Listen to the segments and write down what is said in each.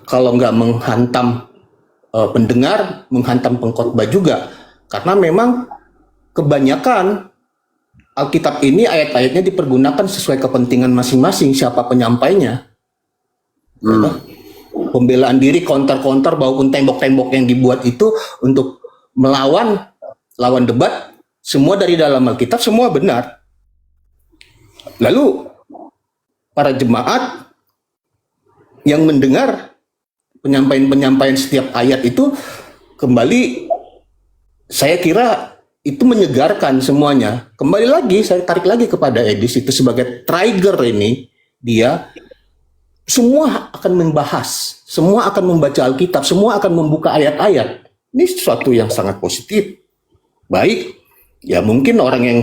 kalau nggak menghantam pendengar, menghantam pengkhotbah juga. Karena memang kebanyakan Alkitab ini ayat-ayatnya dipergunakan sesuai kepentingan masing-masing siapa penyampainya. Pembelaan diri, counter-counter, maupun tembok-tembok yang dibuat itu untuk melawan lawan debat, semua dari dalam Alkitab, semua benar. Lalu para jemaat yang mendengar penyampaian-penyampaian setiap ayat itu kembali, saya kira itu menyegarkan semuanya. Kembali lagi, saya tarik lagi kepada Edis itu sebagai trigger ini, dia semua akan membahas, semua akan membaca Alkitab, semua akan membuka ayat-ayat. Ini sesuatu yang sangat positif. Baik, ya mungkin orang yang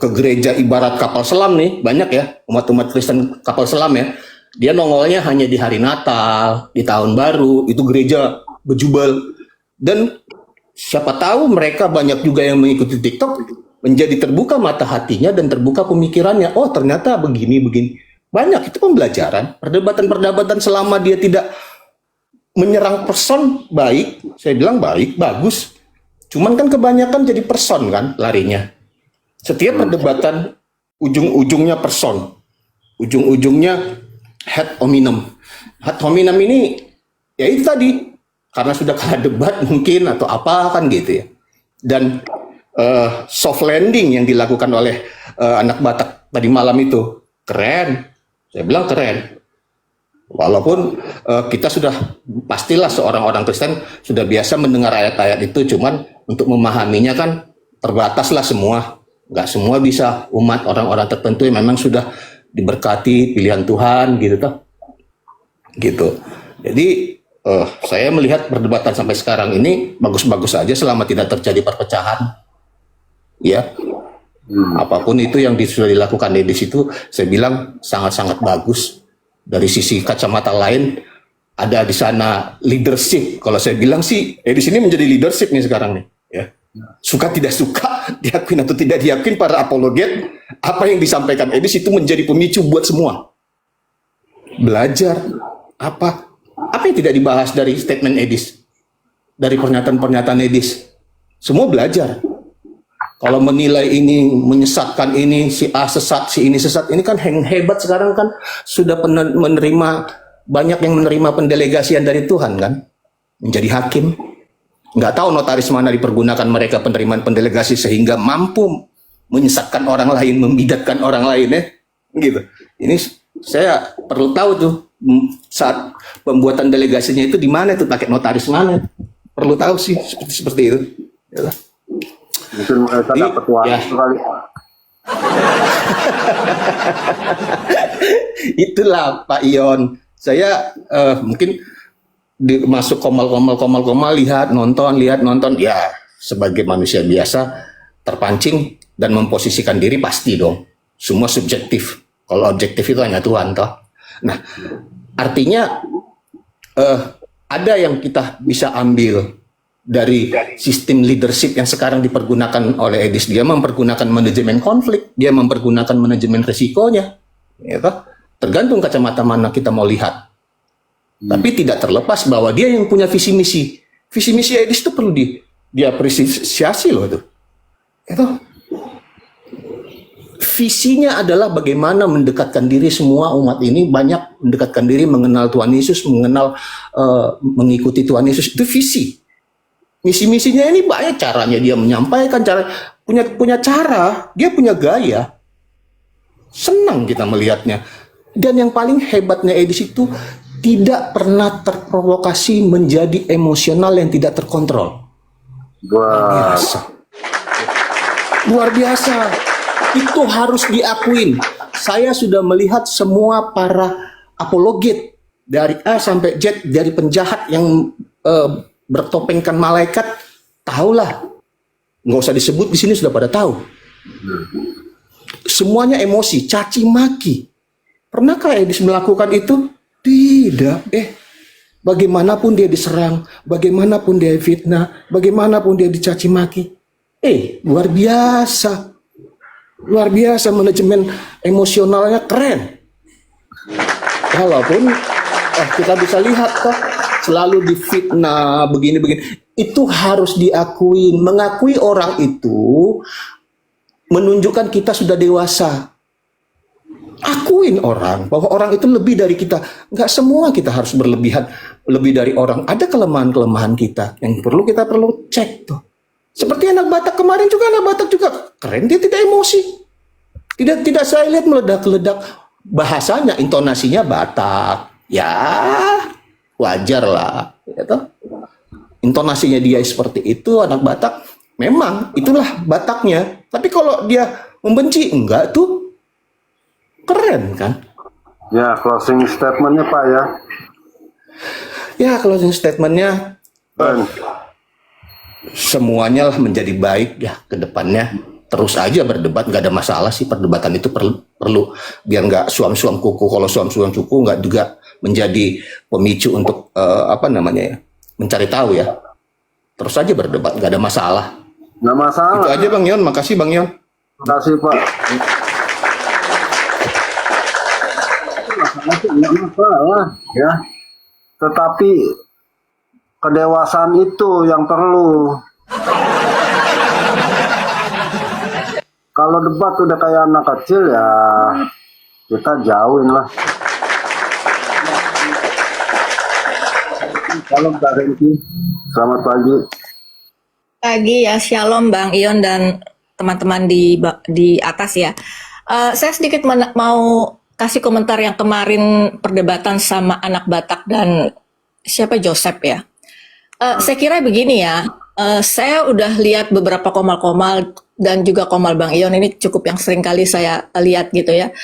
ke gereja ibarat kapal selam nih, banyak ya umat-umat Kristen kapal selam ya. Dia nongolnya hanya di hari Natal, di tahun baru, itu gereja bejubel. Dan siapa tahu mereka banyak juga yang mengikuti TikTok, menjadi terbuka mata hatinya dan terbuka pemikirannya. Oh ternyata begini. Banyak, itu pembelajaran. Perdebatan-perdebatan selama dia tidak menyerang person, baik. Saya bilang baik, bagus. Cuman kan kebanyakan jadi person kan larinya. Setiap perdebatan ujung-ujungnya person. Ujung-ujungnya ad hominem. Ad hominem ini, ya itu tadi. Karena sudah kalah debat mungkin atau apa kan gitu ya. Dan soft landing yang dilakukan oleh anak Batak tadi malam itu keren. Saya bilang keren. Walaupun kita sudah pastilah seorang orang Kristen sudah biasa mendengar ayat-ayat itu, cuman untuk memahaminya kan terbataslah semua. Nggak semua bisa, umat orang-orang tertentu yang memang sudah diberkati pilihan Tuhan gitu toh. Gitu. Jadi saya melihat perdebatan sampai sekarang ini bagus-bagus saja selama tidak terjadi perpecahan. Ya. Apapun itu yang sudah dilakukan di situ, saya bilang sangat-sangat bagus. Dari sisi kacamata lain, ada di sana leadership. Kalau saya bilang sih, di sini menjadi leadership nih sekarang nih. Ya. Suka tidak suka, diakui atau tidak diakui para apologet, apa yang disampaikan Edis itu menjadi pemicu buat semua. Belajar apa yang tidak dibahas dari statement Edis, dari pernyataan-pernyataan Edis. Semua belajar. Kalau menilai ini, menyesatkan ini, si A sesat, si ini sesat, ini kan yang hebat sekarang kan sudah menerima, banyak yang menerima pendelegasian dari Tuhan kan, menjadi hakim. Nggak tahu notaris mana dipergunakan mereka penerimaan pendelegasi sehingga mampu menyesatkan orang lain, membidatkan orang lain ya, gitu. Ini saya perlu tahu tuh saat pembuatan delegasinya itu di mana itu pakai notaris mana, perlu tahu sih seperti itu. Ya. Mungkin mereka dapat uang sekali. Itulah Pak Ion. Saya mungkin masuk komal, lihat nonton, ya sebagai manusia biasa terpancing dan memposisikan diri pasti dong. Semua subjektif. Kalau objektif itu hanya Tuhan toh. Nah, artinya ada yang kita bisa ambil dari sistem leadership yang sekarang dipergunakan oleh Edis. Dia mempergunakan manajemen konflik, dia mempergunakan manajemen risikonya, ya toh? Tergantung kacamata mana kita mau lihat. Tapi tidak terlepas bahwa dia yang punya visi misi. Visi misi Edis itu perlu diapresiasi loh itu. Itu visinya adalah bagaimana mendekatkan diri semua umat ini, banyak mendekatkan diri mengenal Tuhan Yesus, mengikuti Tuhan Yesus. Itu visi. Misi-misinya ini banyak caranya dia menyampaikan, punya cara, dia punya gaya. Senang kita melihatnya. Dan yang paling hebatnya Edis itu tidak pernah terprovokasi menjadi emosional yang tidak terkontrol. Luar biasa. Luar biasa. Itu harus diakuin. Saya sudah melihat semua para apologet dari A sampai Z, dari penjahat yang bertopengkan malaikat, tahulah, nggak usah disebut di sini sudah pada tahu. Semuanya emosi, caci maki. Pernahkah Edis melakukan itu? Tidak. Bagaimanapun dia diserang, bagaimanapun dia fitnah, bagaimanapun dia dicaci maki, luar biasa, luar biasa, manajemen emosionalnya keren. Walaupun kita bisa lihat kok selalu difitnah begini-begini. Itu harus diakuin. Mengakui orang itu menunjukkan kita sudah dewasa. Akuin orang bahwa orang itu lebih dari kita. Nggak semua kita harus berlebihan lebih dari orang. Ada kelemahan-kelemahan kita yang kita perlu cek tuh. Seperti anak Batak kemarin juga, anak Batak juga keren, dia tidak emosi. Tidak saya lihat meledak-ledak. Bahasanya, intonasinya Batak. Ya, wajar lah. Gitu. Intonasinya dia seperti itu, anak Batak. Memang, itulah Bataknya. Tapi kalau dia membenci, enggak tuh. Keren kan? Ya, closing statementnya Pak ya. Ya, closing statementnya semuanya lah menjadi baik ya ke depannya. Terus aja berdebat, nggak ada masalah sih. Perdebatan itu perlu biar nggak suam-suam kuku. Kalau suam-suam kuku nggak juga menjadi pemicu untuk mencari tahu ya. Terus aja berdebat, nggak ada masalah. Nggak masalah. Itu aja Bang Yon, makasih Bang Yon. Makasih Pak. Nggak masalah ya, tetapi kedewasaan itu yang perlu. Kalau debat udah kayak anak kecil ya kita jauhin lah. Salam Kak Renki, selamat pagi. Pagi ya, shalom Bang Ion dan teman-teman di atas ya. Saya sedikit mau kasih komentar yang kemarin perdebatan sama anak Batak dan siapa Joseph ya. Saya kira begini ya, saya udah lihat beberapa komal-komal dan juga komal Bang Ion ini cukup yang sering kali saya lihat gitu ya.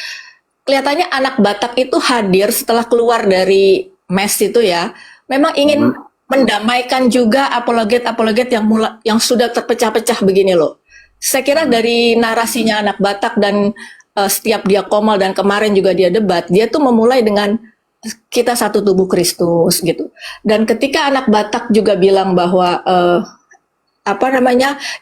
Kelihatannya anak Batak itu hadir setelah keluar dari mes itu ya, memang ingin mendamaikan juga apologet-apologet yang sudah terpecah-pecah begini loh. Saya kira dari narasinya anak Batak dan setiap dia komal dan kemarin juga dia debat, dia tuh memulai dengan kita satu tubuh Kristus gitu. Dan ketika anak Batak juga bilang bahwa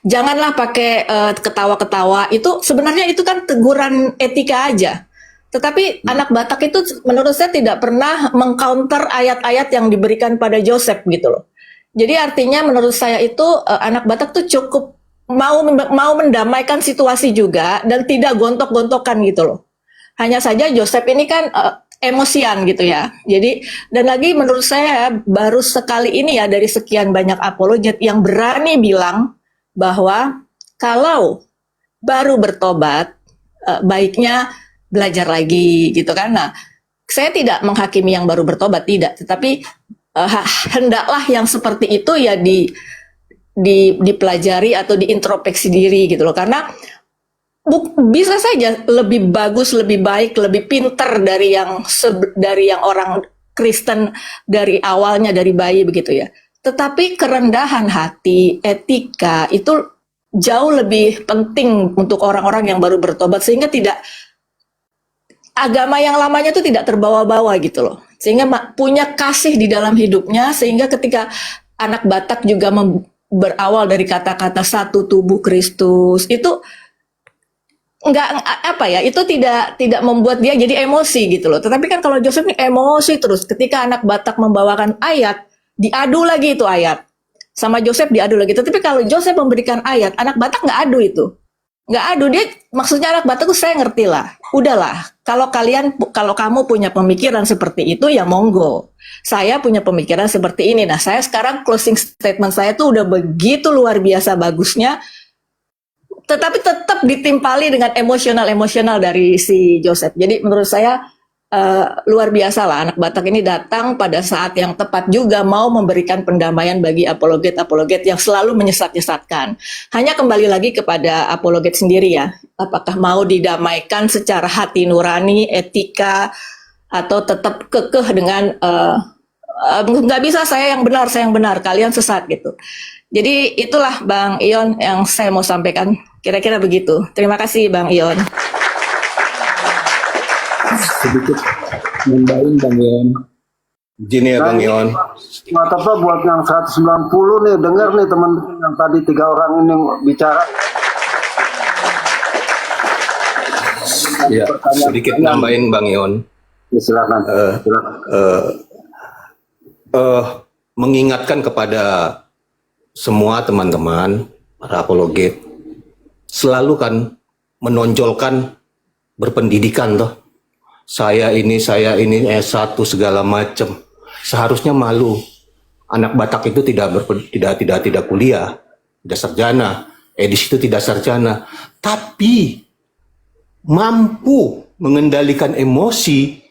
janganlah pakai ketawa-ketawa, itu sebenarnya itu kan teguran etika aja. Tetapi anak Batak itu menurut saya tidak pernah mengcounter ayat-ayat yang diberikan pada Joseph gitu loh. Jadi artinya menurut saya itu anak Batak tuh cukup mau mendamaikan situasi juga dan tidak gontok-gontokan gitu loh. Hanya saja Joseph ini kan emosian gitu ya. Jadi dan lagi menurut saya baru sekali ini ya dari sekian banyak apologet yang berani bilang bahwa kalau baru bertobat baiknya belajar lagi gitu kan. Nah, saya tidak menghakimi yang baru bertobat tidak, tetapi hendaklah yang seperti itu ya dipelajari atau diintrospeksi diri gitu loh, karena bisa saja lebih bagus, lebih baik, lebih pinter dari yang orang Kristen dari awalnya dari bayi begitu ya. Tetapi kerendahan hati, etika itu jauh lebih penting untuk orang-orang yang baru bertobat sehingga tidak agama yang lamanya itu tidak terbawa-bawa gitu loh. Sehingga punya kasih di dalam hidupnya sehingga ketika anak Batak juga berawal dari kata-kata satu tubuh Kristus itu itu tidak membuat dia jadi emosi gitu loh. Tetapi kan kalau Joseph ini emosi terus ketika anak Batak membawakan ayat diadu lagi itu ayat sama Joseph diadu lagi. Tetapi kalau Joseph memberikan ayat anak Batak nggak adu itu, nggak adu dia maksudnya anak Batak tuh saya ngerti lah. Udahlah kalau kamu punya pemikiran seperti itu ya monggo. Saya punya pemikiran seperti ini. Nah, saya sekarang closing statement saya tuh udah begitu luar biasa bagusnya, tetapi tetap ditimpali dengan emosional dari si Joseph. Jadi menurut saya luar biasa lah anak Batak ini datang pada saat yang tepat juga mau memberikan pendamaian bagi apologet-apologet yang selalu menyesat-nyesatkan. Hanya kembali lagi kepada apologet sendiri ya, apakah mau didamaikan secara hati nurani, etika, atau tetap kekeh dengan nggak bisa saya yang benar, kalian sesat gitu. Jadi itulah Bang Ion yang saya mau sampaikan, kira-kira begitu. Terima kasih Bang Ion. Sedikit nambahin Bang Yon. Gini ya Bang Yon. Mata apa buat yang 190 nih, dengar nih teman-teman yang tadi 3 orang ini bicara. Ya, sedikit nambahin Bang Yon. Ya, silakan. eh, mengingatkan kepada semua teman-teman para apologet, selalu kan menonjolkan berpendidikan toh. Saya ini S1 segala macam. Seharusnya malu. Anak Batak itu tidak kuliah, tidak sarjana. Edis itu tidak sarjana, tapi mampu mengendalikan emosi,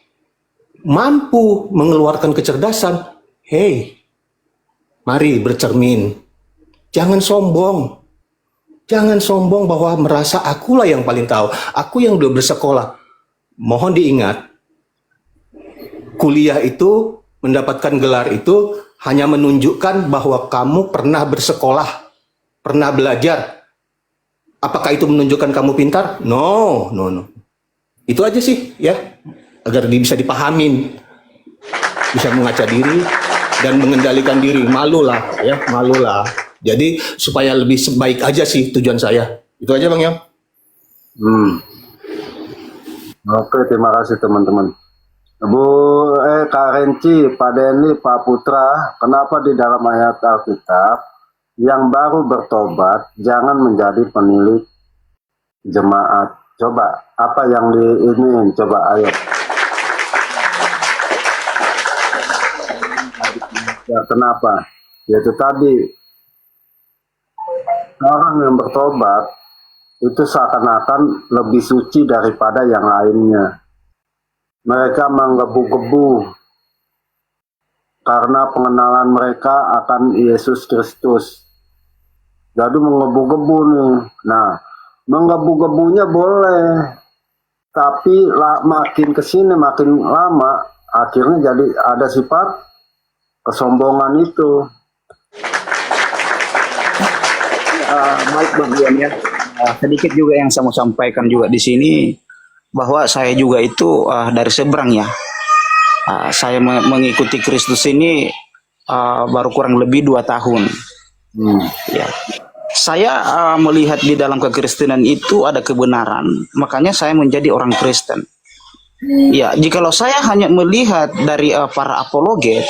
mampu mengeluarkan kecerdasan. Hei, mari bercermin. Jangan sombong. Jangan sombong bahwa merasa akulah yang paling tahu. Aku yang udah bersekolah. Mohon diingat, kuliah itu, mendapatkan gelar itu hanya menunjukkan bahwa kamu pernah bersekolah, pernah belajar. Apakah itu menunjukkan kamu pintar? No. Itu aja sih ya, agar bisa dipahamin, bisa mengaca diri dan mengendalikan diri. Malulah. Jadi supaya lebih baik aja sih tujuan saya. Itu aja Bang Yong. Oke, terima kasih teman-teman. Kak Renci, Pak Denny, Pak Putra, kenapa di dalam ayat Alkitab yang baru bertobat jangan menjadi penilik jemaat? Coba, apa yang ini? Coba ayat. Ya, kenapa? Yaitu tadi, orang yang bertobat itu seakan-akan lebih suci daripada yang lainnya. Mereka menggebu-gebu karena pengenalan mereka akan Yesus Kristus. Jadi menggebu-gebu nih. Nah, menggebu-gebunya boleh, tapi makin kesini makin lama, akhirnya jadi ada sifat kesombongan itu. Baik Bang Dian ya. Sedikit juga yang saya mau sampaikan juga di sini, bahwa saya juga itu dari seberang ya. Saya mengikuti Kristus ini baru kurang lebih 2 tahun. Ya. Saya melihat di dalam kekristenan itu ada kebenaran, makanya saya menjadi orang Kristen. Ya, jikalau saya hanya melihat dari para apologet,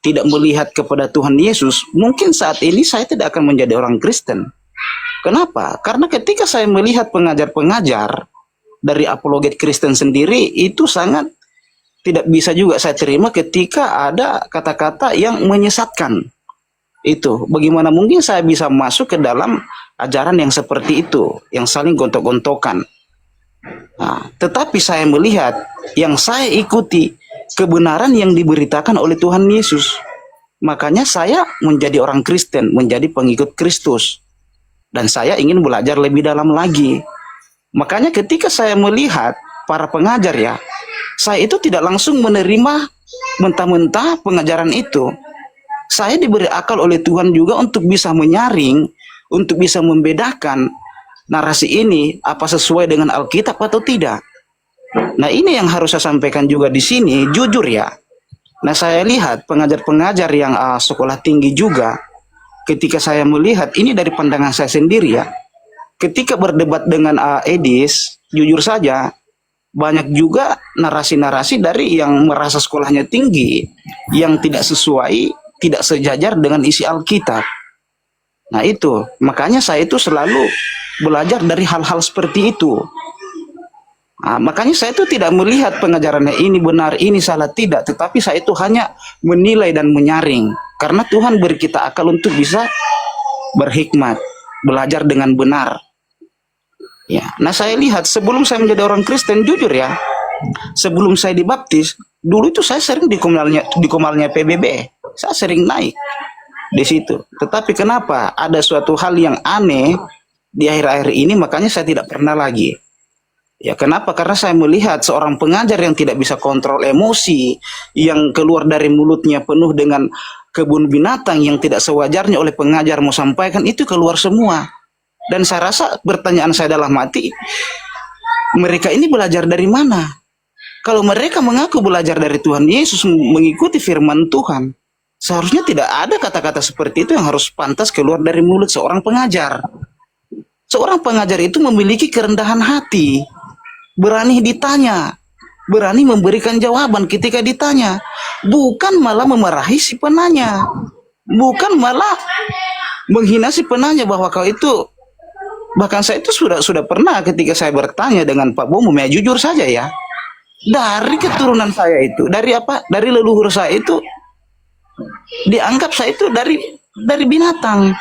tidak melihat kepada Tuhan Yesus, mungkin saat ini saya tidak akan menjadi orang Kristen. Kenapa? Karena ketika saya melihat pengajar-pengajar dari apologet Kristen sendiri, itu sangat tidak bisa juga saya terima ketika ada kata-kata yang menyesatkan. Itu, bagaimana mungkin saya bisa masuk ke dalam ajaran yang seperti itu, yang saling gontok-gontokan. Nah, tetapi saya melihat, yang saya ikuti, kebenaran yang diberitakan oleh Tuhan Yesus. Makanya saya menjadi orang Kristen, menjadi pengikut Kristus. Dan saya ingin belajar lebih dalam lagi. Makanya ketika saya melihat para pengajar ya, saya itu tidak langsung menerima mentah-mentah pengajaran itu. Saya diberi akal oleh Tuhan juga untuk bisa menyaring, untuk bisa membedakan narasi ini apa sesuai dengan Alkitab atau tidak. Nah, ini yang harus saya sampaikan juga di sini, jujur ya. Nah, saya lihat pengajar-pengajar yang sekolah tinggi juga, ketika saya melihat ini dari pandangan saya sendiri ya, ketika berdebat dengan Edis, jujur saja, banyak juga narasi-narasi dari yang merasa sekolahnya tinggi, yang tidak sesuai, tidak sejajar dengan isi Alkitab. Nah itu, makanya saya itu selalu belajar dari hal-hal seperti itu. Nah, makanya saya itu tidak melihat pengajarannya ini benar, ini salah, tidak. Tetapi saya itu hanya menilai dan menyaring. Karena Tuhan beri kita akal untuk bisa berhikmat, belajar dengan benar. Ya, nah saya lihat sebelum saya menjadi orang Kristen, jujur ya, sebelum saya dibaptis, dulu itu saya sering di komalnya PBB. Saya sering naik di situ. Tetapi kenapa ada suatu hal yang aneh di akhir-akhir ini, makanya saya tidak pernah lagi. Ya, kenapa? Karena saya melihat seorang pengajar yang tidak bisa kontrol emosi, yang keluar dari mulutnya penuh dengan kebun binatang yang tidak sewajarnya oleh pengajar mau sampaikan, itu keluar semua. Dan saya rasa pertanyaan saya dalam hati, mereka ini belajar dari mana? Kalau mereka mengaku belajar dari Tuhan Yesus, mengikuti firman Tuhan, seharusnya tidak ada kata-kata seperti itu yang harus pantas keluar dari mulut seorang pengajar. Seorang pengajar itu memiliki kerendahan hati, berani ditanya, berani memberikan jawaban ketika ditanya, bukan malah memarahi si penanya, bukan malah menghina si penanya bahwa kau itu. Bahkan saya itu sudah pernah ketika saya bertanya dengan Pak Bomum, ya jujur saja ya, dari keturunan saya itu, dari apa, dari leluhur saya itu dianggap saya itu dari binatang.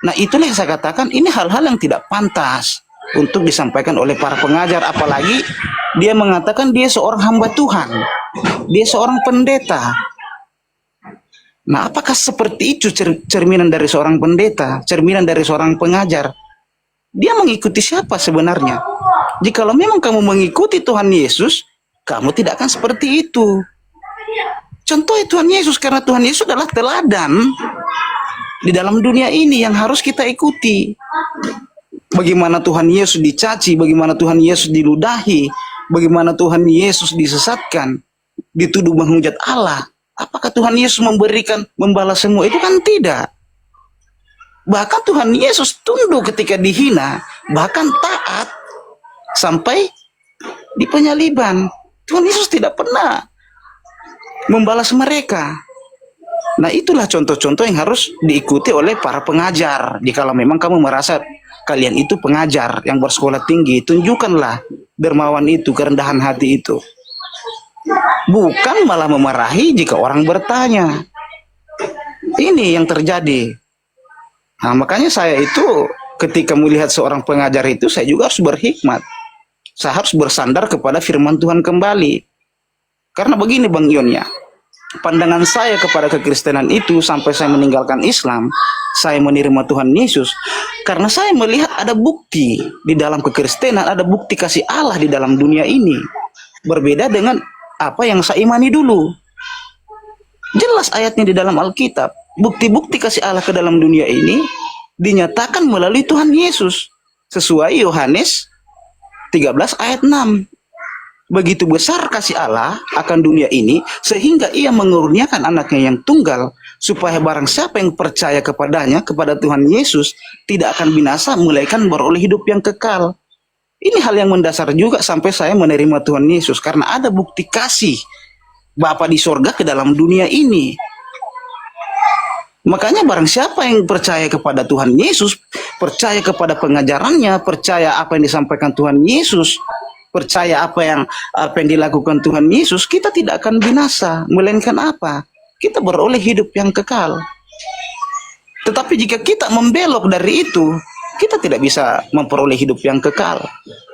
Nah itulah yang saya katakan, ini hal-hal yang tidak pantas untuk disampaikan oleh para pengajar, apalagi dia mengatakan dia seorang hamba Tuhan, dia seorang pendeta. Nah apakah seperti itu cerminan dari seorang pendeta, cerminan dari seorang pengajar? Dia mengikuti siapa sebenarnya? Jikalau memang kamu mengikuti Tuhan Yesus, kamu tidak akan seperti itu. Contoh Tuhan Yesus, karena Tuhan Yesus adalah teladan di dalam dunia ini yang harus kita ikuti. Bagaimana Tuhan Yesus dicaci, bagaimana Tuhan Yesus diludahi, bagaimana Tuhan Yesus disesatkan, dituduh menghujat Allah. Apakah Tuhan Yesus membalas semua itu? Kan tidak. Bahkan Tuhan Yesus tunduk ketika dihina, bahkan taat sampai di penyaliban. Tuhan Yesus tidak pernah membalas mereka. Nah itulah contoh-contoh yang harus diikuti oleh para pengajar. Jikalau memang kamu merasa kalian itu pengajar yang bersekolah tinggi, tunjukkanlah dermawan itu, kerendahan hati itu. Bukan malah memarahi jika orang bertanya. Ini yang terjadi. Nah makanya saya itu ketika melihat seorang pengajar itu, saya juga harus berhikmat. Saya harus bersandar kepada firman Tuhan kembali. Karena begini Bang Ion ya, pandangan saya kepada kekristenan itu sampai saya meninggalkan Islam, saya menerima Tuhan Yesus, karena saya melihat ada bukti di dalam kekristenan, ada bukti kasih Allah di dalam dunia ini. Berbeda dengan apa yang saya imani dulu. Jelas ayatnya di dalam Alkitab, bukti-bukti kasih Allah ke dalam dunia ini dinyatakan melalui Tuhan Yesus. Sesuai Yohanes 13 ayat 6. Begitu besar kasih Allah akan dunia ini, sehingga ia mengurniakan anaknya yang tunggal, supaya barang siapa yang percaya kepadanya, kepada Tuhan Yesus, tidak akan binasa, melainkan beroleh hidup yang kekal. Ini hal yang mendasar juga sampai saya menerima Tuhan Yesus, karena ada bukti kasih Bapa di sorga ke dalam dunia ini. Makanya barang siapa yang percaya kepada Tuhan Yesus, percaya kepada pengajarannya, percaya apa yang disampaikan Tuhan Yesus, percaya apa yang dilakukan Tuhan Yesus, kita tidak akan binasa, melainkan apa? Kita beroleh hidup yang kekal. Tetapi jika kita membelok dari itu, kita tidak bisa memperoleh hidup yang kekal.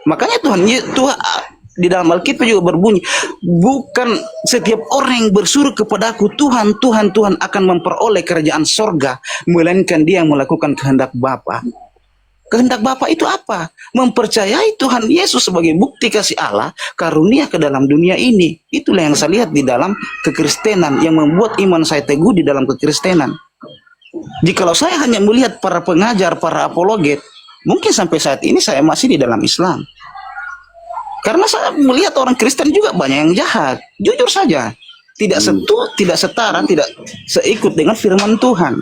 Makanya Tuhan di dalam Alkitab juga berbunyi, bukan setiap orang yang berseru kepada aku, Tuhan, Tuhan, Tuhan akan memperoleh kerajaan sorga, melainkan dia yang melakukan kehendak Bapa. Kehendak Bapa itu apa? Mempercayai Tuhan Yesus sebagai bukti kasih Allah, karunia ke dalam dunia ini. Itulah yang saya lihat di dalam kekristenan, yang membuat iman saya teguh di dalam kekristenan. Jikalau saya hanya melihat para pengajar, para apologet, mungkin sampai saat ini saya masih di dalam Islam. Karena saya melihat orang Kristen juga banyak yang jahat. Jujur saja, tidak setara, tidak seikut dengan firman Tuhan.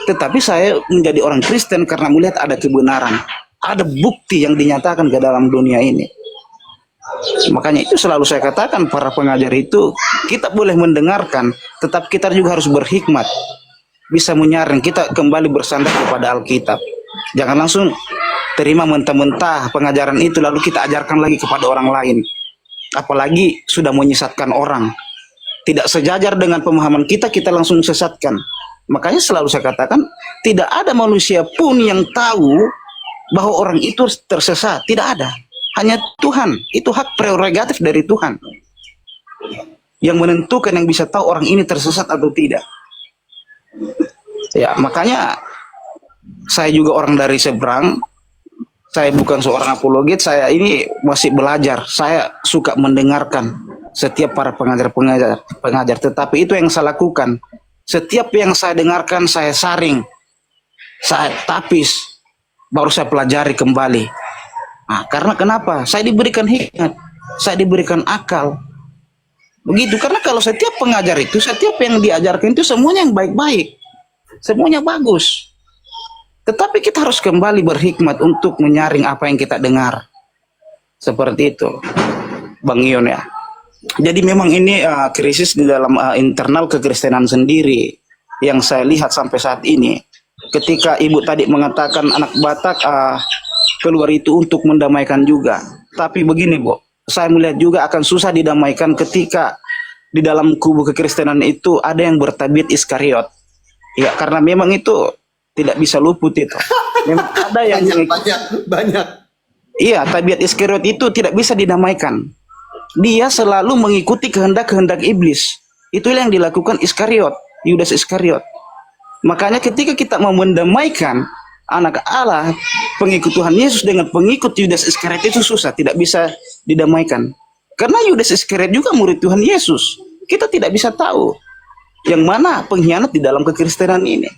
Tetapi saya menjadi orang Kristen karena melihat ada kebenaran, ada bukti yang dinyatakan ke dalam dunia ini. Makanya itu selalu saya katakan, para pengajar itu kita boleh mendengarkan, tetapi kita juga harus berhikmat, bisa menyaring, kita kembali bersandar kepada Alkitab. Jangan langsung terima mentah-mentah pengajaran itu lalu kita ajarkan lagi kepada orang lain, apalagi sudah menyesatkan orang. Tidak sejajar dengan pemahaman kita, kita langsung sesatkan. Makanya selalu saya katakan, tidak ada manusia pun yang tahu bahwa orang itu tersesat. Tidak ada. Hanya Tuhan. Itu hak prerogatif dari Tuhan yang menentukan, yang bisa tahu orang ini tersesat atau tidak. Ya, makanya saya juga orang dari seberang. Saya bukan seorang apologet, saya ini masih belajar. Saya suka mendengarkan setiap para pengajar. Tetapi itu yang saya lakukan. Setiap yang saya dengarkan, saya saring, saya tapis, baru saya pelajari kembali. Nah, karena kenapa? Saya diberikan hikmat, saya diberikan akal. Begitu, karena kalau setiap pengajar itu, setiap yang diajarkan itu semuanya yang baik-baik, semuanya bagus. Tetapi kita harus kembali berhikmat untuk menyaring apa yang kita dengar. Seperti itu, Bang Ion ya. Jadi memang ini krisis di dalam internal kekristenan sendiri yang saya lihat sampai saat ini. Ketika ibu tadi mengatakan anak Batak keluar itu untuk mendamaikan juga. Tapi begini Bu, saya melihat juga akan susah didamaikan ketika di dalam kubu kekristenan itu ada yang bertabiat Iskariot. Ya, karena memang itu tidak bisa luput itu. Memang ada yang banyak. iya, tabiat Iskariot itu tidak bisa didamaikan. Dia selalu mengikuti kehendak-kehendak iblis. Itulah yang dilakukan Iskariot, Yudas Iskariot. Makanya ketika kita mau mendamaikan anak Allah, pengikut Tuhan Yesus dengan pengikut Yudas Iskariot itu susah, tidak bisa didamaikan. Karena Yudas Iskariot juga murid Tuhan Yesus. Kita tidak bisa tahu yang mana pengkhianat di dalam kekristenan ini.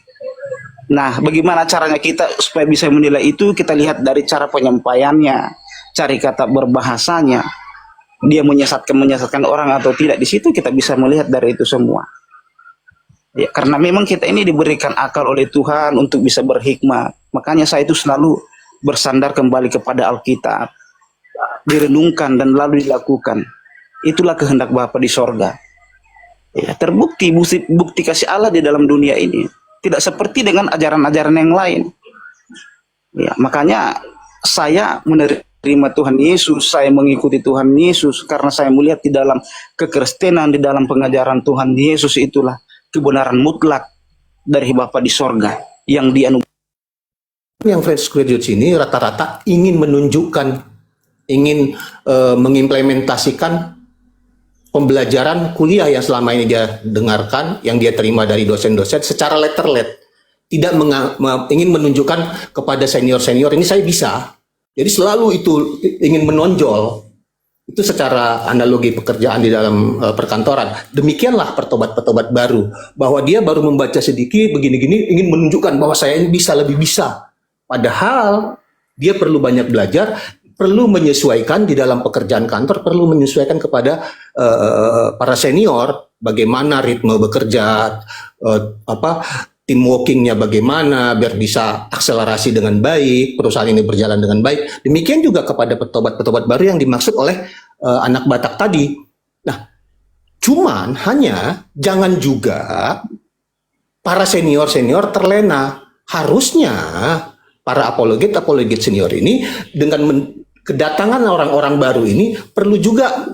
Nah, bagaimana caranya kita supaya bisa menilai itu? Kita lihat dari cara penyampaiannya, cari kata berbahasanya. Dia menyesatkan orang atau tidak, di situ kita bisa melihat dari itu semua. Ya, karena memang kita ini diberikan akal oleh Tuhan untuk bisa berhikmat. Makanya saya itu selalu bersandar kembali kepada Alkitab, direnungkan dan lalu dilakukan. Itulah kehendak Bapa di sorga. Ya, terbukti bukti kasih Allah di dalam dunia ini tidak seperti dengan ajaran-ajaran yang lain. Ya, makanya saya menerima Tuhan Yesus, saya mengikuti Tuhan Yesus karena saya melihat di dalam kekristenan, di dalam pengajaran Tuhan Yesus itulah kebenaran mutlak dari Bapa di sorga yang dianugerahkan. Yang fresh graduates ini rata-rata ingin menunjukkan, ingin mengimplementasikan pembelajaran kuliah yang selama ini dia dengarkan, yang dia terima dari dosen-dosen secara letter-let. Tidak ingin menunjukkan kepada senior-senior, ini saya bisa. Jadi selalu itu ingin menonjol. Itu secara analogi pekerjaan di dalam perkantoran. Demikianlah pertobat-pertobat baru. Bahwa dia baru membaca sedikit, begini-gini, ingin menunjukkan bahwa saya ini bisa, lebih bisa. Padahal dia perlu banyak belajar, perlu menyesuaikan di dalam pekerjaan kantor, perlu menyesuaikan kepada para senior, bagaimana ritme bekerja, tim workingnya bagaimana, biar bisa akselerasi dengan baik, perusahaan ini berjalan dengan baik. Demikian juga kepada petobat-petobat baru yang dimaksud oleh anak Batak tadi. Nah, cuman hanya jangan juga para senior-senior terlena. Harusnya para apologet senior ini dengan kedatangan orang-orang baru ini perlu juga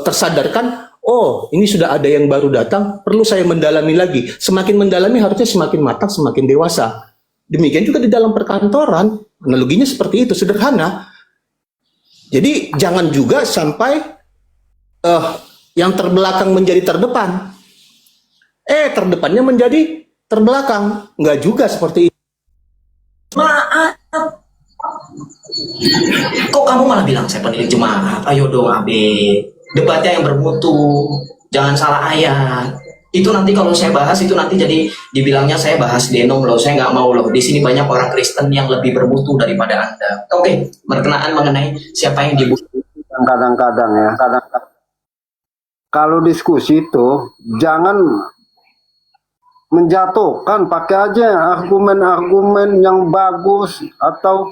tersadarkan, oh, ini sudah ada yang baru datang, perlu saya mendalami lagi. Semakin mendalami harusnya semakin matang, semakin dewasa. Demikian juga di dalam perkantoran, analoginya seperti itu, sederhana. Jadi jangan juga sampai yang terbelakang menjadi terdepan. Terdepannya menjadi terbelakang. Enggak juga seperti itu. Maaf. Kok kamu malah bilang saya penilik jemaat? Ayo dong, Abe. Debatnya yang bermutu, jangan salah ayat. Itu nanti kalau saya bahas itu nanti jadi dibilangnya saya bahas denom loh. Saya nggak mau loh. Di sini banyak orang Kristen yang lebih bermutu daripada Anda. Oke, berkenaan mengenai siapa yang dibutuh. Kadang-kadang ya, kadang-kadang kalau diskusi itu jangan menjatuhkan, pakai aja argumen-argumen yang bagus atau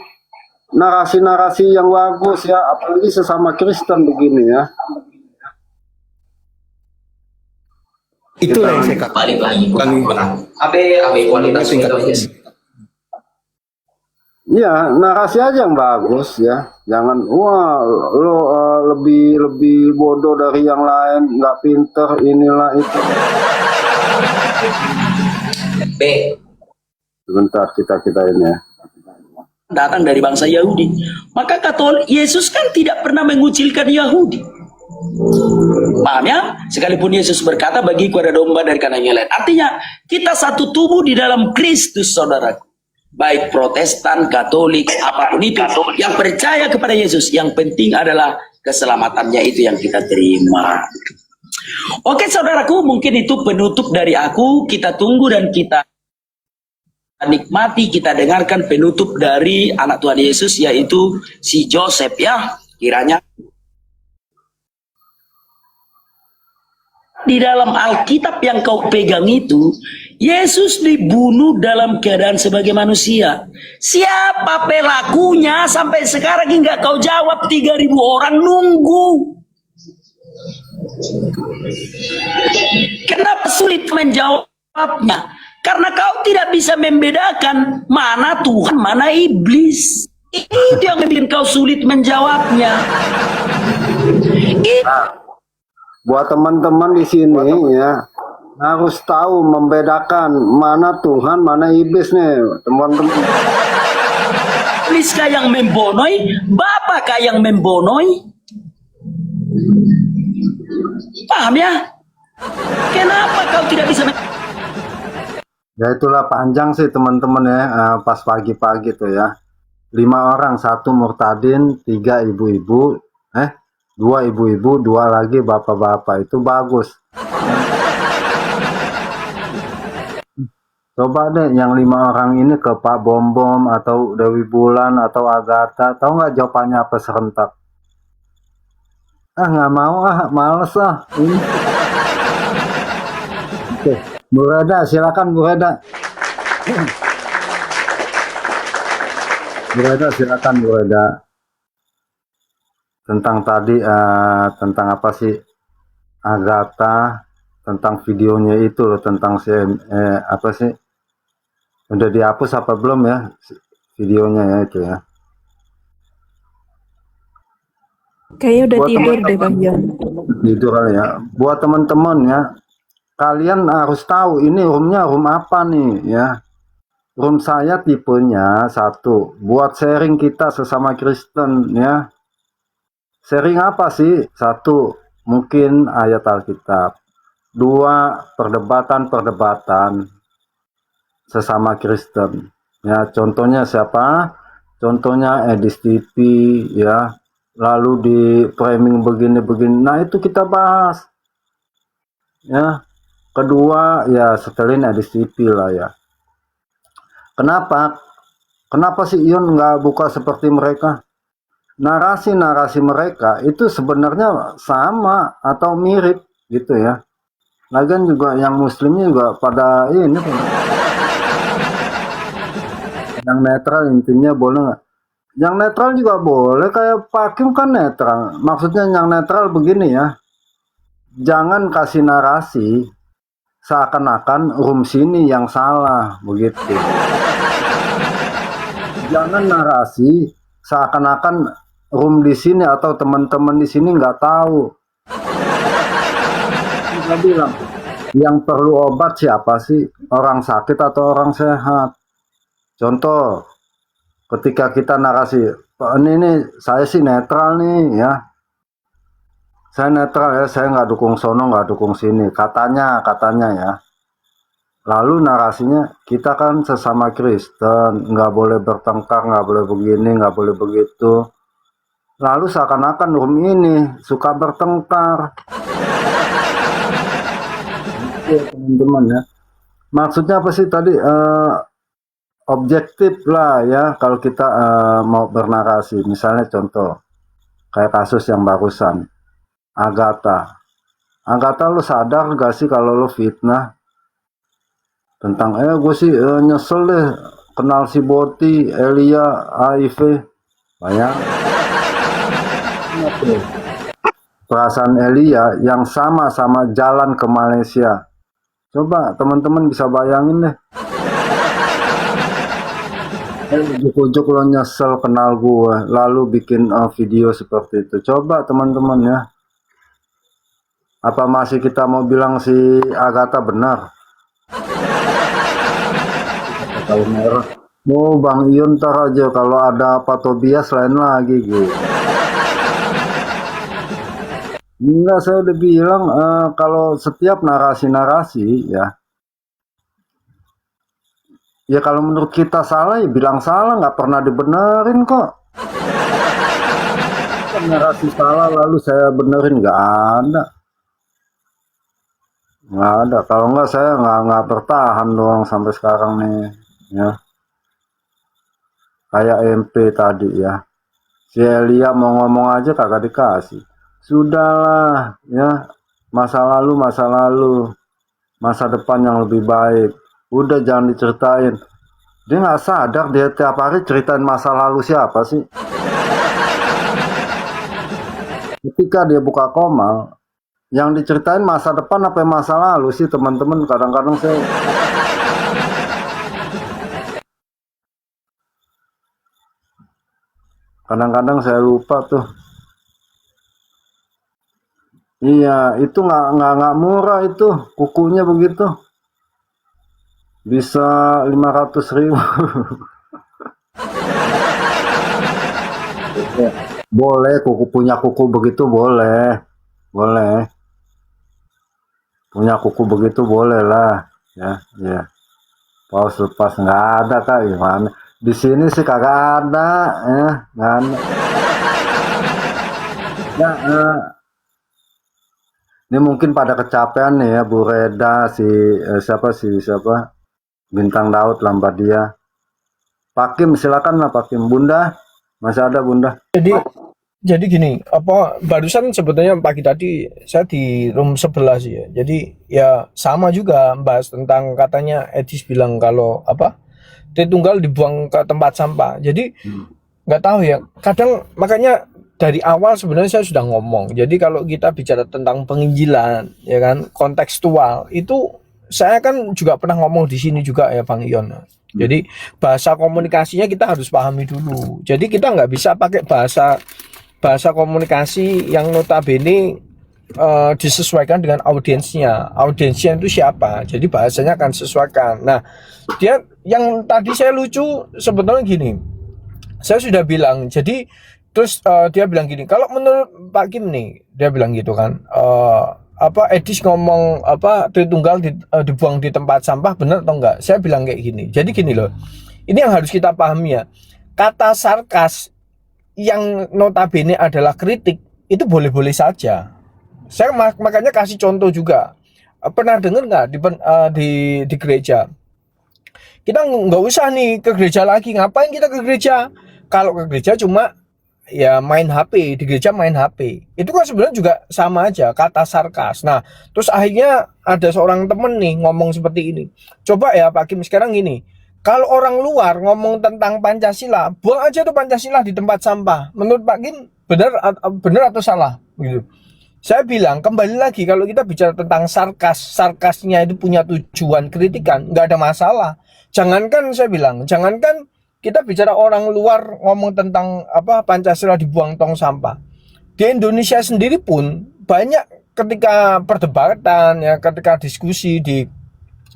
narasi-narasi yang bagus ya, apalagi sesama Kristen begini ya. Itulah yang saya katakan. Balik lagi Abe kualitas itu. Iya, narasi aja yang bagus ya. Jangan wah lo lebih bodoh dari yang lain, nggak pinter inilah itu. B. Sebentar kita ini ya. Datang dari bangsa Yahudi. Maka Katolik, Yesus kan tidak pernah mengucilkan Yahudi. Paham ya? Sekalipun Yesus berkata, bagiku ada domba dari kanan yang lain. Artinya, kita satu tubuh di dalam Kristus, saudaraku. Baik Protestan, Katolik, apapun itu. Yang percaya kepada Yesus, yang penting adalah keselamatannya itu yang kita terima. Oke saudaraku, mungkin itu penutup dari aku. Kita tunggu dan kita nikmati, kita dengarkan penutup dari anak Tuhan Yesus, yaitu si Joseph ya. Kiranya di dalam Alkitab yang kau pegang itu, Yesus dibunuh dalam keadaan sebagai manusia. Siapa pelakunya sampai sekarang hingga kau jawab? 3.000 orang nunggu. Kenapa sulit menjawabnya? Karena kau tidak bisa membedakan mana Tuhan, mana iblis. Itu yang bikin kau sulit menjawabnya. Buat teman-teman di sini ya, harus tahu membedakan mana Tuhan, mana iblis nih, teman-teman. Ibliskah yang membonoi? Bapakkah yang membonoi? Paham ya? Kenapa kau tidak bisa Ya itulah panjang sih teman-teman ya, pas pagi-pagi tuh ya. 5 orang, 1 murtadin, 3 ibu-ibu, 2 ibu-ibu, 2 lagi bapak-bapak. Itu bagus. Coba deh yang 5 orang ini ke Pak Bom Bom atau Dewi Bulan atau Agatha, tahu nggak jawabannya apa serentak? Nggak mau, males ini. Oke, Bu Reda, silakan Bu Reda. Bu Reda, silakan Bu Reda. Tentang tadi, tentang apa sih Agatha, tentang videonya itu loh, tentang si apa sih, udah dihapus apa belum ya videonya ya itu ya. Kayaknya udah Buat tidur deh teman-teman, Bang Jon. gitu kali ya. Buat teman-teman ya, kalian harus tahu ini roomnya room apa nih ya. Room saya tipenya 1 buat sharing kita sesama Kristen ya. Sharing apa sih? 1 mungkin ayat Alkitab, 2 perdebatan-perdebatan sesama Kristen ya. Contohnya siapa? Contohnya Edis TV ya, lalu di framing begini-begini, nah itu kita bahas ya. Kedua ya setelin Edis TV lah ya. Kenapa sih Ion nggak buka seperti mereka? Narasi-narasi mereka itu sebenarnya sama atau mirip gitu ya. Lagian juga yang muslimnya juga pada ini yang netral, intinya boleh nggak? Yang netral juga boleh, kayak Pak Kim kan netral. Maksudnya yang netral begini ya, jangan kasih narasi seakan-akan room sini yang salah begitu. Jangan narasi seakan-akan room di sini atau teman-teman di sini nggak tahu. Kita bilang yang perlu obat siapa sih? Orang sakit atau orang sehat? Contoh, ketika kita narasi, ini saya sih netral nih ya. Saya netral ya, saya nggak dukung sono, nggak dukung sini. Katanya ya. Lalu narasinya, kita kan sesama Kristen, nggak boleh bertengkar, nggak boleh begini, nggak boleh begitu. Lalu seakan-akan room ini suka bertengkar. Oke, teman-teman ya. Maksudnya apa sih tadi? Objektif lah ya kalau kita mau bernarasi. Misalnya contoh, kayak kasus yang barusan. Agatha, lu sadar gak sih kalau lu fitnah tentang gue sih nyesel deh kenal si Boti, Elia, HIV, banyak. Perasaan Elia yang sama-sama jalan ke Malaysia. Coba teman-teman bisa bayangin deh. Ujuk-ujuk lo nyesel kenal gue, lalu bikin video seperti itu. Coba teman-teman ya. Apa masih kita mau bilang si Agatha benar? Kalau merah, mau Bang Ion ntar aja kalau ada Pak Tobias lain lagi gitu. Enggak, saya udah bilang kalau setiap narasi-narasi ya, kalau menurut kita salah ya bilang salah, nggak pernah dibenerin kok. Narasi salah lalu saya benerin, nggak ada. Nggak ada. Kalau nggak saya nggak bertahan doang sampai sekarang nih ya. Kayak MP tadi ya, si Elia mau ngomong aja kagak dikasih. Sudahlah ya, masa lalu, masa depan yang lebih baik udah jangan diceritain. Dia nggak sadar dia tiap hari ceritain masa lalu siapa sih. Ketika dia buka Komal, Yang diceritain masa depan apa masa lalu sih teman-teman? Kadang-kadang saya lupa tuh. Iya, itu nggak murah itu, kukunya begitu. Bisa 500.000. Boleh, punya kuku begitu boleh. Boleh. Punya kuku begitu boleh lah. Ya, ya. Paus lepas nggak ada Kak, gimana? Di sini sih kagak ada, ya, nggak ada. Ya, ini mungkin pada kecapean nih ya, Bu Reda, siapa Bintang Daud Lambadia. Pak Kim, silakan lah Pak Kim. Bunda, masih ada Bunda? Jadi gini, barusan sebetulnya pagi tadi saya di room sebelah sih ya. Jadi ya sama juga bahas tentang katanya Edis bilang kalau Tritunggal dibuang ke tempat sampah. Jadi nggak tahu ya. Kadang makanya dari awal sebenarnya saya sudah ngomong. Jadi kalau kita bicara tentang penginjilan, ya kan, kontekstual itu saya kan juga pernah ngomong di sini juga ya Bang Ion. Jadi bahasa komunikasinya kita harus pahami dulu. Jadi kita nggak bisa pakai bahasa komunikasi yang notabene disesuaikan dengan audiensnya. Audiensnya itu siapa? Jadi bahasanya akan sesuaikan. Nah, dia yang tadi saya lucu sebetulnya gini. Saya sudah bilang. Jadi terus dia bilang gini. Kalau menurut Pak Kim nih, dia bilang gitu kan. Edis ngomong Tritunggal dibuang di tempat sampah, benar atau enggak? Saya bilang kayak gini. Jadi gini loh. Ini yang harus kita pahami ya. Kata sarkas yang notabene adalah kritik itu boleh-boleh saja. Saya makanya kasih contoh juga. Pernah dengar nggak di gereja? Kita nggak usah nih ke gereja lagi. Ngapain kita ke gereja? Kalau ke gereja cuma ya main HP, di gereja main HP. Itu kan sebenarnya juga sama aja, kata sarkas. Nah, terus akhirnya ada seorang temen nih ngomong seperti ini. Coba ya Pak Kim sekarang gini. Kalau orang luar ngomong tentang Pancasila, buang aja tuh Pancasila di tempat sampah. Menurut Pak Kim, benar atau salah? Gitu. Saya bilang, kembali lagi, kalau kita bicara tentang sarkasnya itu punya tujuan kritikan, nggak ada masalah. Jangankan, saya bilang, jangankan kita bicara orang luar ngomong tentang Pancasila dibuang tong sampah. Di Indonesia sendiri pun, banyak ketika perdebatan, ya, ketika diskusi di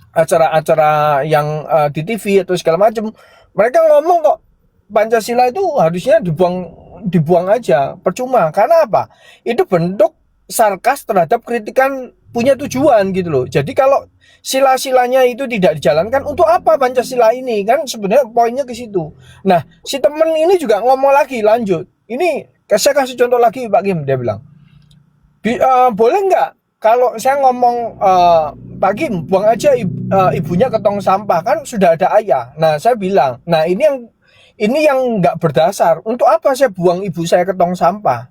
acara-acara yang di TV atau segala macam, mereka ngomong kok Pancasila itu harusnya dibuang aja, percuma. Karena apa? Itu bentuk sarkas terhadap kritikan punya tujuan gitu loh. Jadi kalau sila-silanya itu tidak dijalankan, untuk apa Pancasila ini? Kan sebenarnya poinnya ke situ. Nah, si temen ini juga ngomong lagi, lanjut. Ini saya kasih contoh lagi Pak Kim, dia bilang, boleh nggak kalau saya ngomong Pak Kim, buang aja ibunya ke tong sampah, kan sudah ada ayah. Nah, saya bilang, nah ini yang nggak berdasar. Untuk apa saya buang ibu saya ke tong sampah?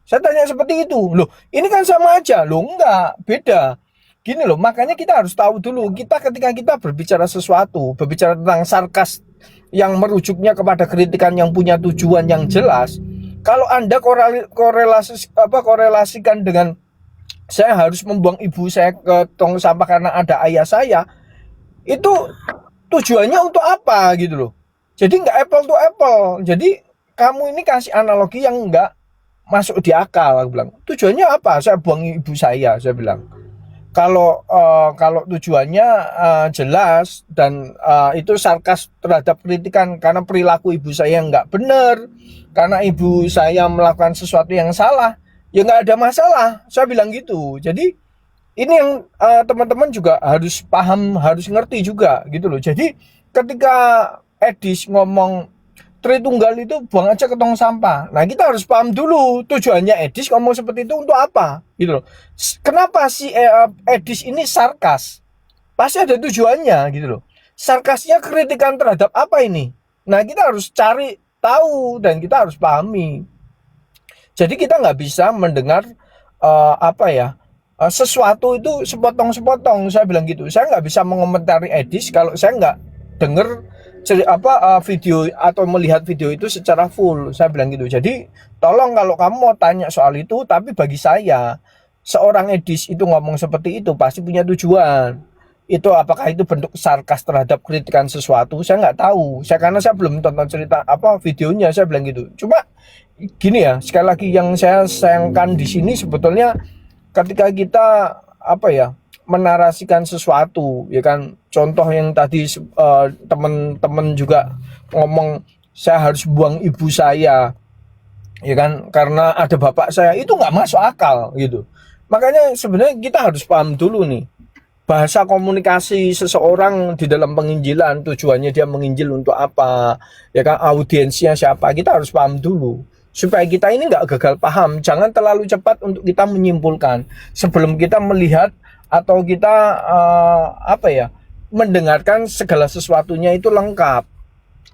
Saya tanya seperti itu. Loh, ini kan sama aja. Loh, enggak, beda. Gini loh, makanya kita harus tahu dulu, ketika kita berbicara sesuatu, berbicara tentang sarkas yang merujuknya kepada kritikan yang punya tujuan yang jelas, kalau Anda korelasikan dengan saya harus membuang ibu saya ke tong sampah karena ada ayah saya, itu tujuannya untuk apa gitu loh. Jadi nggak apple to apple. Jadi kamu ini kasih analogi yang nggak masuk di akal. Aku bilang, tujuannya apa saya buang ibu saya bilang. Kalau tujuannya jelas dan itu sarkas terhadap kritikan karena perilaku ibu saya nggak benar, karena ibu saya melakukan sesuatu yang salah, ya nggak ada masalah, saya bilang gitu. Jadi ini yang teman-teman juga harus paham, harus ngerti juga gitu loh. Jadi ketika Edis ngomong Tritunggal itu buang aja ke tong sampah, nah kita harus paham dulu tujuannya Edis ngomong seperti itu untuk apa gitu loh. Kenapa si Edis ini sarkas? Pasti ada tujuannya gitu loh. Sarkasnya kritikan terhadap apa ini? Nah kita harus cari tahu dan kita harus pahami. Jadi kita nggak bisa mendengar sesuatu itu sepotong-sepotong. Saya bilang gitu. Saya nggak bisa mengomentari Edis kalau saya nggak dengar video atau melihat video itu secara full. Saya bilang gitu. Jadi tolong kalau kamu mau tanya soal itu, tapi bagi saya seorang Edis itu ngomong seperti itu pasti punya tujuan. Itu apakah itu bentuk sarkas terhadap kritikan sesuatu, saya nggak tahu. Karena saya belum tonton cerita videonya, saya bilang gitu. Cuma gini ya, sekali lagi yang saya sayangkan di sini sebetulnya ketika kita menarasikan sesuatu, ya kan, contoh yang tadi teman-teman juga ngomong saya harus buang ibu saya, ya kan, karena ada bapak saya, itu nggak masuk akal gitu. Makanya sebenarnya kita harus paham dulu nih, bahasa komunikasi seseorang di dalam penginjilan, tujuannya dia menginjil untuk apa, ya kan, audiensnya siapa, kita harus paham dulu supaya kita ini nggak gagal paham. Jangan terlalu cepat untuk kita menyimpulkan sebelum kita melihat atau kita mendengarkan segala sesuatunya itu lengkap.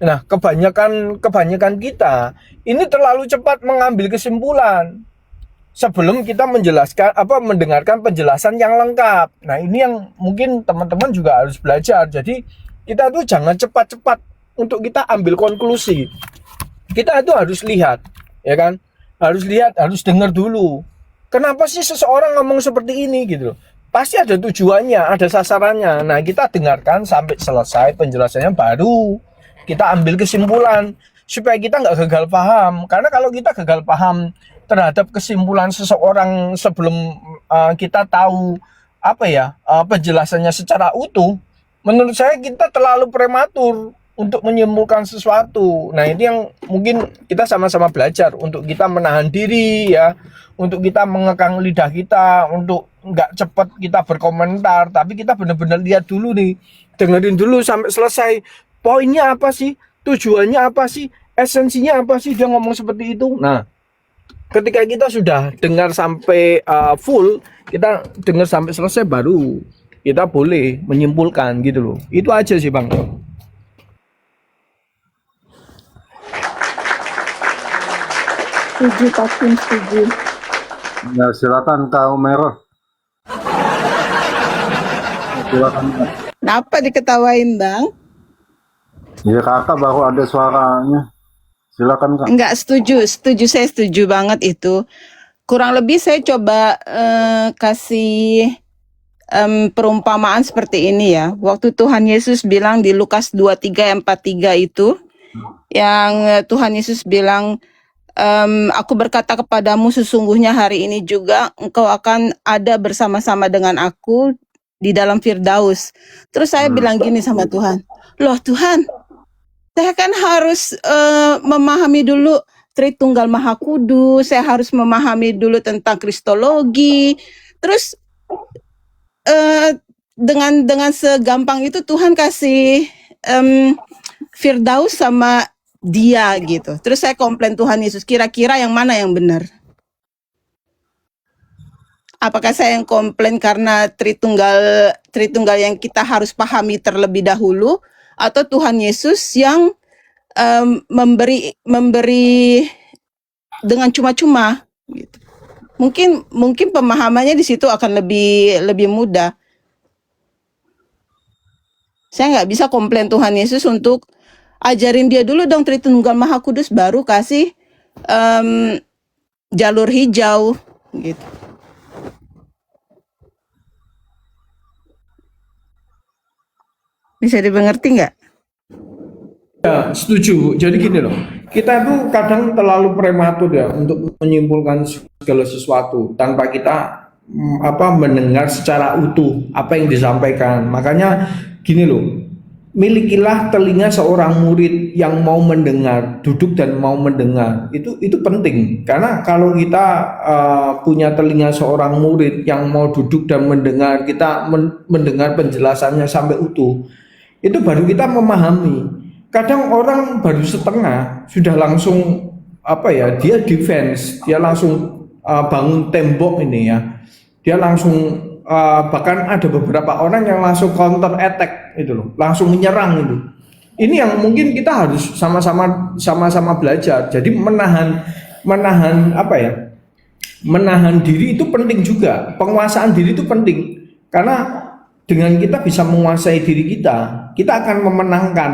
Nah, kebanyakan kita ini terlalu cepat mengambil kesimpulan sebelum kita mendengarkan penjelasan yang lengkap. Nah, ini yang mungkin teman-teman juga harus belajar. Jadi kita tuh jangan cepat-cepat untuk kita ambil konklusi. Kita itu harus lihat, ya kan? Harus lihat, harus dengar dulu. Kenapa sih seseorang ngomong seperti ini gitu loh? Pasti ada tujuannya, ada sasarannya. Nah, kita dengarkan sampai selesai penjelasannya, baru kita ambil kesimpulan supaya kita nggak gagal paham. Karena kalau kita gagal paham terhadap kesimpulan seseorang sebelum kita tahu penjelasannya secara utuh, menurut saya kita terlalu prematur untuk menyimpulkan sesuatu. Nah, ini yang mungkin kita sama-sama belajar untuk kita menahan diri ya, untuk kita mengekang lidah kita, untuk nggak cepat kita berkomentar, tapi kita benar-benar lihat dulu nih, dengerin dulu sampai selesai. Poinnya apa sih? Tujuannya apa sih? Esensinya apa sih dia ngomong seperti itu? Nah, ketika kita sudah dengar sampai full, kita dengar sampai selesai, baru kita boleh menyimpulkan gitu loh. Itu aja sih Bang. Setuju, Pak Kim, setuju. Ya, silakan Kak Umero. Silakan. Kenapa diketawain, Bang? Ya, kakak baru ada suaranya. Silakan Kak. Enggak setuju, saya setuju banget itu. Kurang lebih saya coba kasih perumpamaan seperti ini ya. Waktu Tuhan Yesus bilang di Lukas 23:43 itu, yang Tuhan Yesus bilang, aku berkata kepadamu sesungguhnya hari ini juga engkau akan ada bersama-sama dengan aku di dalam Firdaus. Terus saya bilang gini sama Tuhan, loh Tuhan, saya kan harus memahami dulu Tritunggal Maha Kudus, saya harus memahami dulu tentang Kristologi. Terus dengan segampang itu Tuhan kasih Firdaus sama dia gitu. Terus saya komplain Tuhan Yesus, kira-kira yang mana yang benar? Apakah saya yang komplain karena Tritunggal yang kita harus pahami terlebih dahulu, atau Tuhan Yesus yang memberi dengan cuma-cuma gitu. Mungkin pemahamannya di situ akan lebih mudah. Saya nggak bisa komplain Tuhan Yesus untuk ajarin dia dulu dong Tritunggal Maha Kudus, baru kasih jalur hijau gitu. Bisa dimengerti nggak? Ya, setuju. Jadi gini loh, kita tuh kadang terlalu prematur ya untuk menyimpulkan segala sesuatu tanpa kita mendengar secara utuh apa yang disampaikan. Makanya gini loh, milikilah telinga seorang murid yang mau mendengar, duduk dan mau mendengar. Itu penting, karena kalau kita punya telinga seorang murid yang mau duduk dan mendengar, kita mendengar penjelasannya sampai utuh, itu baru kita memahami. Kadang orang baru setengah sudah langsung dia defense, dia langsung bangun tembok ini ya, dia langsung bahkan ada beberapa orang yang langsung counter attack itu loh, langsung menyerang itu. Ini yang mungkin kita harus sama-sama belajar. Jadi menahan diri itu penting juga. Penguasaan diri itu penting, karena dengan kita bisa menguasai diri kita akan memenangkan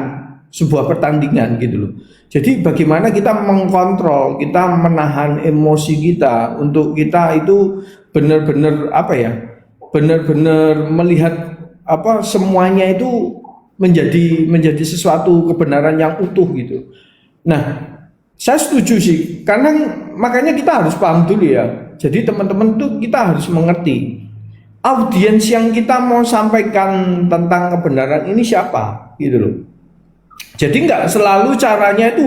sebuah pertandingan gitu loh. Jadi bagaimana kita mengkontrol, kita menahan emosi kita untuk kita itu benar-benar apa ya, benar-benar melihat apa semuanya itu menjadi sesuatu kebenaran yang utuh gitu. Nah, saya setuju sih, karena makanya kita harus paham dulu ya. Jadi teman-teman tuh kita harus mengerti audiens yang kita mau sampaikan tentang kebenaran ini siapa gitu loh. Jadi nggak selalu caranya itu,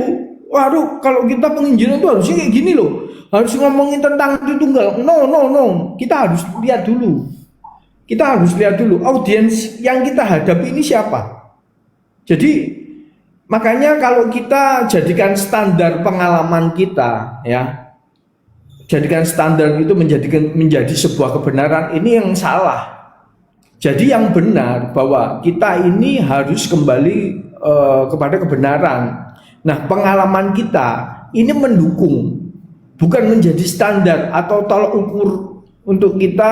waduh kalau kita penginjilan itu harusnya kayak gini loh, harus ngomongin tentang Tritunggal. No, kita harus lihat dulu. Kita harus lihat dulu audiens yang kita hadapi ini siapa. Jadi makanya kalau kita jadikan standar pengalaman kita ya, jadikan standar itu menjadi sebuah kebenaran, ini yang salah. Jadi yang benar bahwa kita ini harus kembali kepada kebenaran. Nah, pengalaman kita ini mendukung, bukan menjadi standar atau tolak ukur untuk kita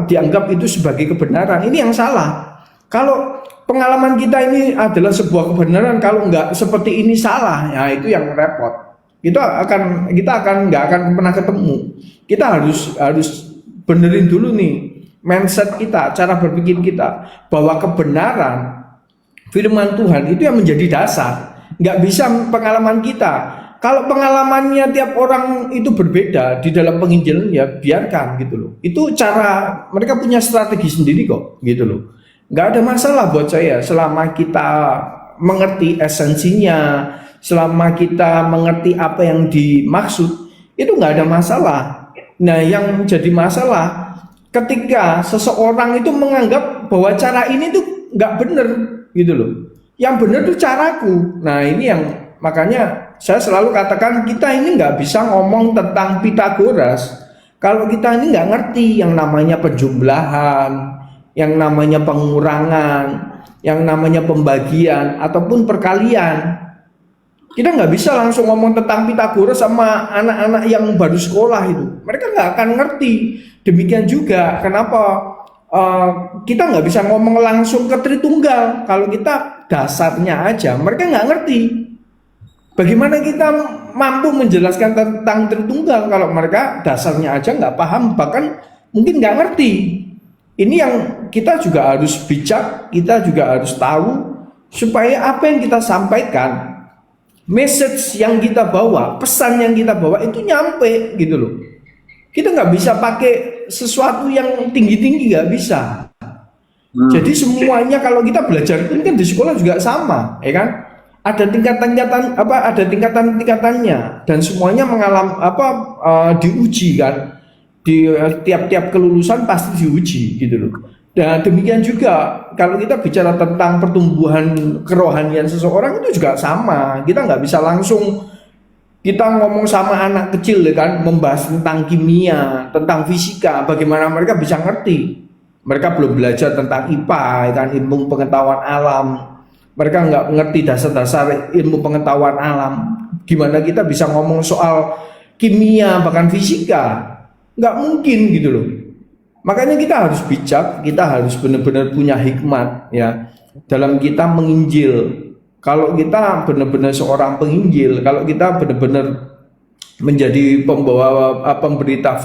dianggap itu sebagai kebenaran. Ini yang salah. Kalau pengalaman kita ini adalah sebuah kebenaran, kalau nggak seperti ini salah, ya itu yang repot. Kita nggak akan pernah ketemu. Kita harus benerin dulu nih mindset kita, cara berpikir kita, bahwa kebenaran firman Tuhan itu yang menjadi dasar. Nggak bisa pengalaman kita. Kalau pengalamannya tiap orang itu berbeda di dalam penginjilan, ya biarkan gitu loh. Itu cara mereka punya strategi sendiri kok gitu loh. Nggak ada masalah buat saya selama kita mengerti esensinya, selama kita mengerti apa yang dimaksud, itu nggak ada masalah. Nah, yang jadi masalah ketika seseorang itu menganggap bahwa cara ini tuh nggak bener gitu loh. Yang bener tuh caraku. Nah, ini yang makanya saya selalu katakan kita ini nggak bisa ngomong tentang Pitagoras kalau kita ini nggak ngerti yang namanya penjumlahan, yang namanya pengurangan, yang namanya pembagian ataupun perkalian. Kita nggak bisa langsung ngomong tentang Pitagoras sama anak-anak yang baru sekolah itu. Mereka nggak akan ngerti. Demikian juga kenapa kita nggak bisa ngomong langsung ke Tritunggal kalau kita dasarnya aja. Mereka nggak ngerti. Bagaimana kita mampu menjelaskan tentang Tritunggal kalau mereka dasarnya aja nggak paham, bahkan mungkin nggak ngerti. Ini yang kita juga harus bijak, kita juga harus tahu supaya apa yang kita sampaikan, message yang kita bawa, pesan yang kita bawa itu nyampe gitu loh. Kita nggak bisa pakai sesuatu yang tinggi-tinggi, nggak bisa. Jadi semuanya kalau kita belajar itu kan di sekolah juga sama, ya kan? Ada tingkatan-tingkatannya dan semuanya mengalami diuji kan. Di tiap-tiap kelulusan pasti diuji gitu loh. Dan demikian juga kalau kita bicara tentang pertumbuhan kerohanian seseorang itu juga sama. Kita nggak bisa langsung kita ngomong sama anak kecil ya kan, membahas tentang kimia, tentang fisika, bagaimana mereka bisa ngerti. Mereka belum belajar tentang IPA ya kan, ilmu pengetahuan alam. Mereka nggak ngerti dasar-dasar ilmu pengetahuan alam. Gimana kita bisa ngomong soal kimia bahkan fisika? Nggak mungkin gitu loh. Makanya kita harus bijak, kita harus benar-benar punya hikmat ya dalam kita menginjil. Kalau kita benar-benar seorang penginjil, kalau kita benar-benar menjadi pemberita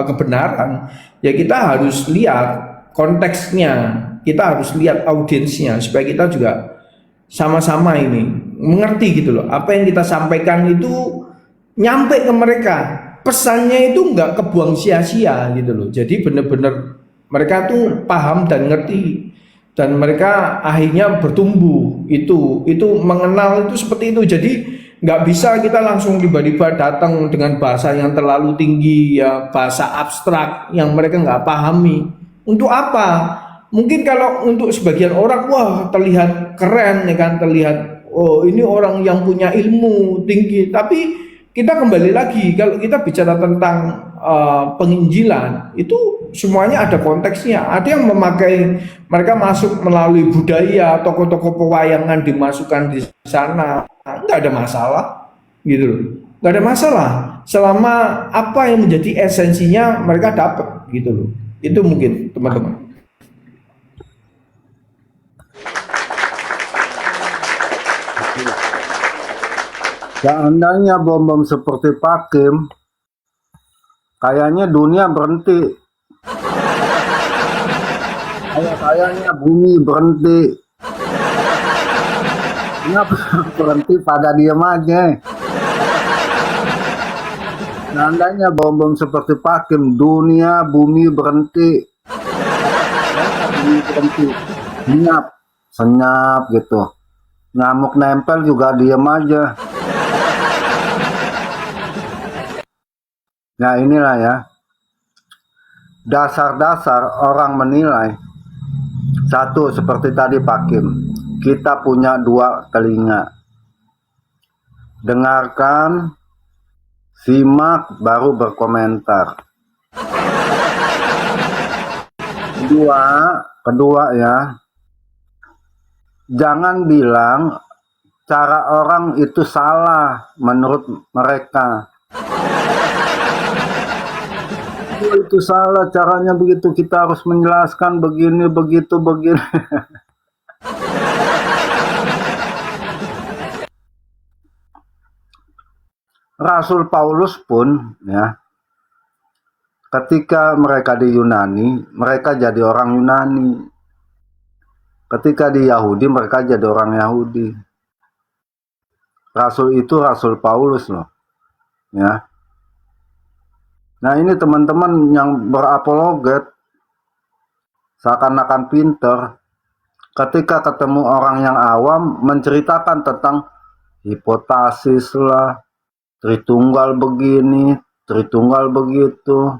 kebenaran, ya kita harus lihat konteksnya, kita harus lihat audiensnya supaya kita juga sama-sama ini mengerti gitu loh. Apa yang kita sampaikan itu nyampe ke mereka. Pesannya itu nggak kebuang sia-sia gitu loh. Jadi benar-benar mereka tuh paham dan ngerti dan mereka akhirnya bertumbuh. Itu mengenal itu seperti itu. Jadi nggak bisa kita langsung tiba-tiba datang dengan bahasa yang terlalu tinggi ya, bahasa abstrak yang mereka nggak pahami. Untuk apa? Mungkin kalau untuk sebagian orang wah terlihat keren ya kan, terlihat oh ini orang yang punya ilmu tinggi, tapi kita kembali lagi kalau kita bicara tentang penginjilan itu semuanya ada konteksnya. Ada yang memakai, mereka masuk melalui budaya, tokoh-tokoh pewayangan dimasukkan di sana, nggak ada masalah gitu loh, nggak ada masalah selama apa yang menjadi esensinya mereka dapat gitu loh. Itu mungkin teman-teman. Seandainya bom-bom seperti Pak Kim kayaknya dunia berhenti. Kayaknya bumi berhenti. Kenapa berhenti pada diam aja? Seandainya bom seperti Pakim, dunia, bumi berhenti. Bumi berhenti. Senyap gitu. Nyamuk nempel juga diam aja. Nah inilah ya, dasar-dasar orang menilai. Satu, seperti tadi Pak Kim, kita punya 2 telinga. Dengarkan, simak, baru berkomentar. Kedua ya, jangan bilang cara orang itu salah menurut mereka. Itu salah caranya begitu, kita harus menjelaskan begini, begitu, begini. Rasul Paulus pun ya, ketika mereka di Yunani, mereka jadi orang Yunani. Ketika di Yahudi, mereka jadi orang Yahudi. Rasul itu Rasul Paulus loh. Ya. Nah ini teman-teman yang berapologet seakan-akan pinter, ketika ketemu orang yang awam menceritakan tentang hipotasis lah, Tritunggal begini, Tritunggal begitu,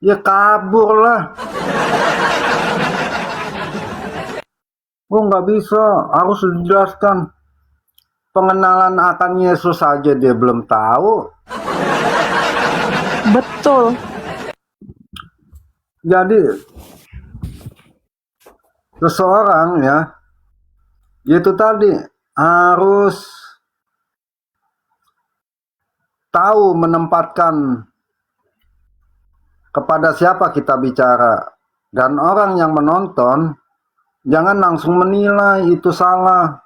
ya kabur lah. Oh nggak bisa, harus dijelaskan. Pengenalan akan Yesus saja dia belum tahu. Betul. Jadi seseorang ya, itu tadi harus tahu menempatkan kepada siapa kita bicara, dan orang yang menonton jangan langsung menilai itu salah.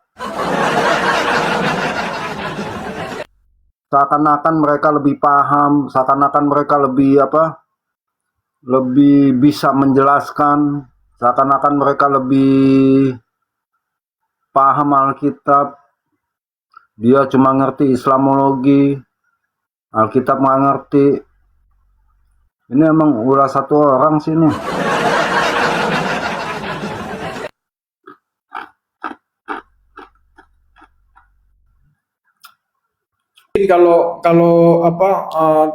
Seakan-akan mereka lebih paham, seakan-akan mereka lebih bisa menjelaskan, seakan-akan mereka lebih paham Alkitab. Dia cuma ngerti Islamologi, Alkitab nggak ngerti. Ini emang ulah satu orang sini. Jadi kalau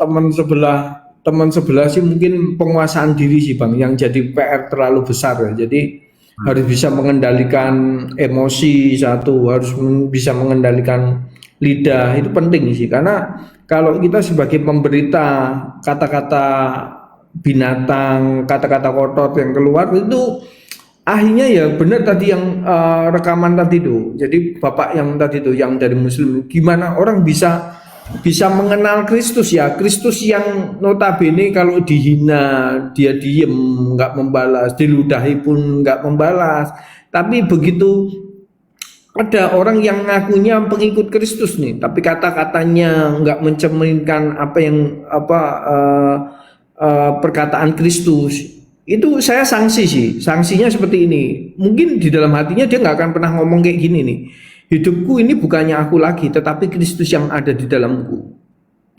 teman sebelah sih mungkin penguasaan diri sih Bang yang jadi PR terlalu besar ya. Jadi harus bisa mengendalikan emosi satu, harus bisa mengendalikan lidah, itu penting sih, karena kalau kita sebagai pemberita kata-kata binatang, kata-kata kotor yang keluar itu akhirnya ya benar tadi yang rekaman tadi itu. Jadi Bapak yang tadi itu yang dari Muslim, gimana orang bisa mengenal Kristus ya, Kristus yang notabene kalau dihina dia diem nggak membalas, diludahi pun nggak membalas. Tapi begitu ada orang yang ngakunya pengikut Kristus nih, tapi kata-katanya nggak mencerminkan perkataan Kristus, itu saya sanksi sih. Sanksinya seperti ini. Mungkin di dalam hatinya dia nggak akan pernah ngomong kayak gini nih. Hidupku ini bukannya aku lagi, tetapi Kristus yang ada di dalamku.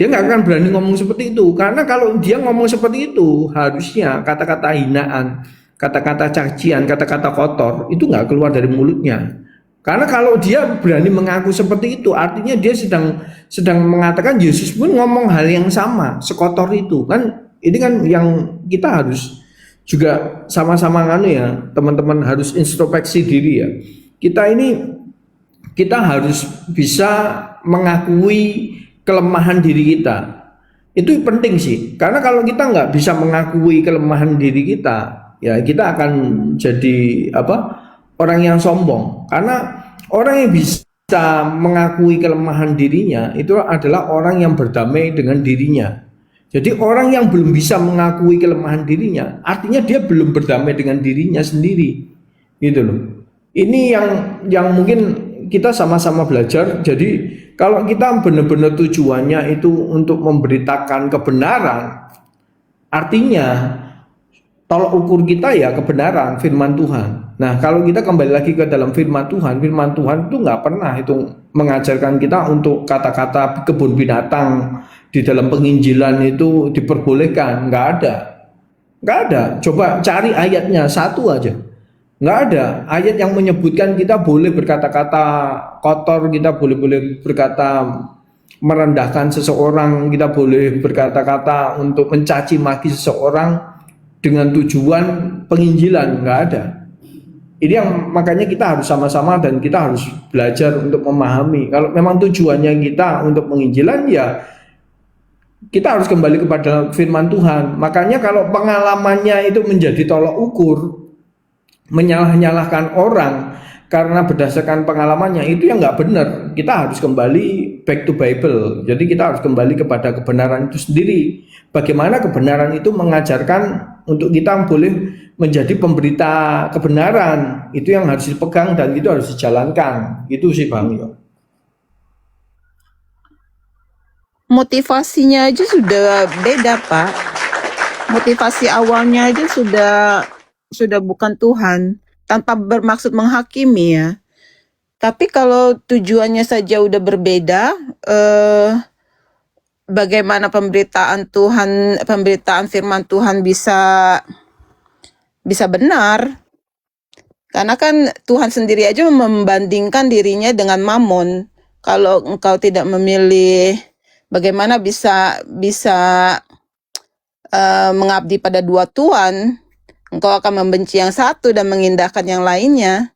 Dia nggak akan berani ngomong seperti itu. Karena kalau dia ngomong seperti itu, harusnya kata-kata hinaan, kata-kata cacian, kata-kata kotor, itu nggak keluar dari mulutnya. Karena kalau dia berani mengaku seperti itu, artinya dia sedang mengatakan Yesus pun ngomong hal yang sama, sekotor itu. Kan ini kan yang kita harus juga sama-sama ya, teman-teman harus introspeksi diri ya. Kita harus bisa mengakui kelemahan diri kita. Itu penting sih, karena kalau kita nggak bisa mengakui kelemahan diri kita, ya kita akan jadi orang yang sombong. Karena orang yang bisa mengakui kelemahan dirinya itu adalah orang yang berdamai dengan dirinya. Jadi orang yang belum bisa mengakui kelemahan dirinya, artinya dia belum berdamai dengan dirinya sendiri, gitu loh. Ini yang mungkin kita sama-sama belajar. Jadi kalau kita benar-benar tujuannya itu untuk memberitakan kebenaran, artinya tolak ukur kita ya kebenaran firman Tuhan. Nah, kalau kita kembali lagi ke dalam firman Tuhan itu nggak pernah itu mengajarkan kita untuk kata-kata kebun binatang di dalam penginjilan itu diperbolehkan. Nggak ada. Coba cari ayatnya satu aja. Nggak ada ayat yang menyebutkan kita boleh berkata-kata kotor, kita boleh berkata merendahkan seseorang, kita boleh berkata-kata untuk mencaci maki seseorang dengan tujuan penginjilan. Nggak ada. Ini yang makanya kita harus sama-sama dan kita harus belajar untuk memahami. Kalau memang tujuannya kita untuk penginjilan, ya kita harus kembali kepada firman Tuhan. Makanya kalau pengalamannya itu menjadi tolak ukur, menyalah-nyalahkan orang karena berdasarkan pengalamannya, itu yang nggak benar. Kita harus kembali back to Bible. Jadi kita harus kembali kepada kebenaran itu sendiri. Bagaimana kebenaran itu mengajarkan untuk kita boleh menjadi pemberita kebenaran. Itu yang harus dipegang dan itu harus dijalankan. Itu sih Bang Yo. Motivasinya aja sudah beda, Pak. Motivasi awalnya aja sudah bukan Tuhan, tanpa bermaksud menghakimi ya. Tapi kalau tujuannya saja udah berbeda, bagaimana pemberitaan firman Tuhan bisa benar? Karena kan Tuhan sendiri aja membandingkan dirinya dengan Mamon. Kalau engkau tidak memilih, bagaimana bisa mengabdi pada dua tuan? Engkau akan membenci yang satu dan mengindahkan yang lainnya.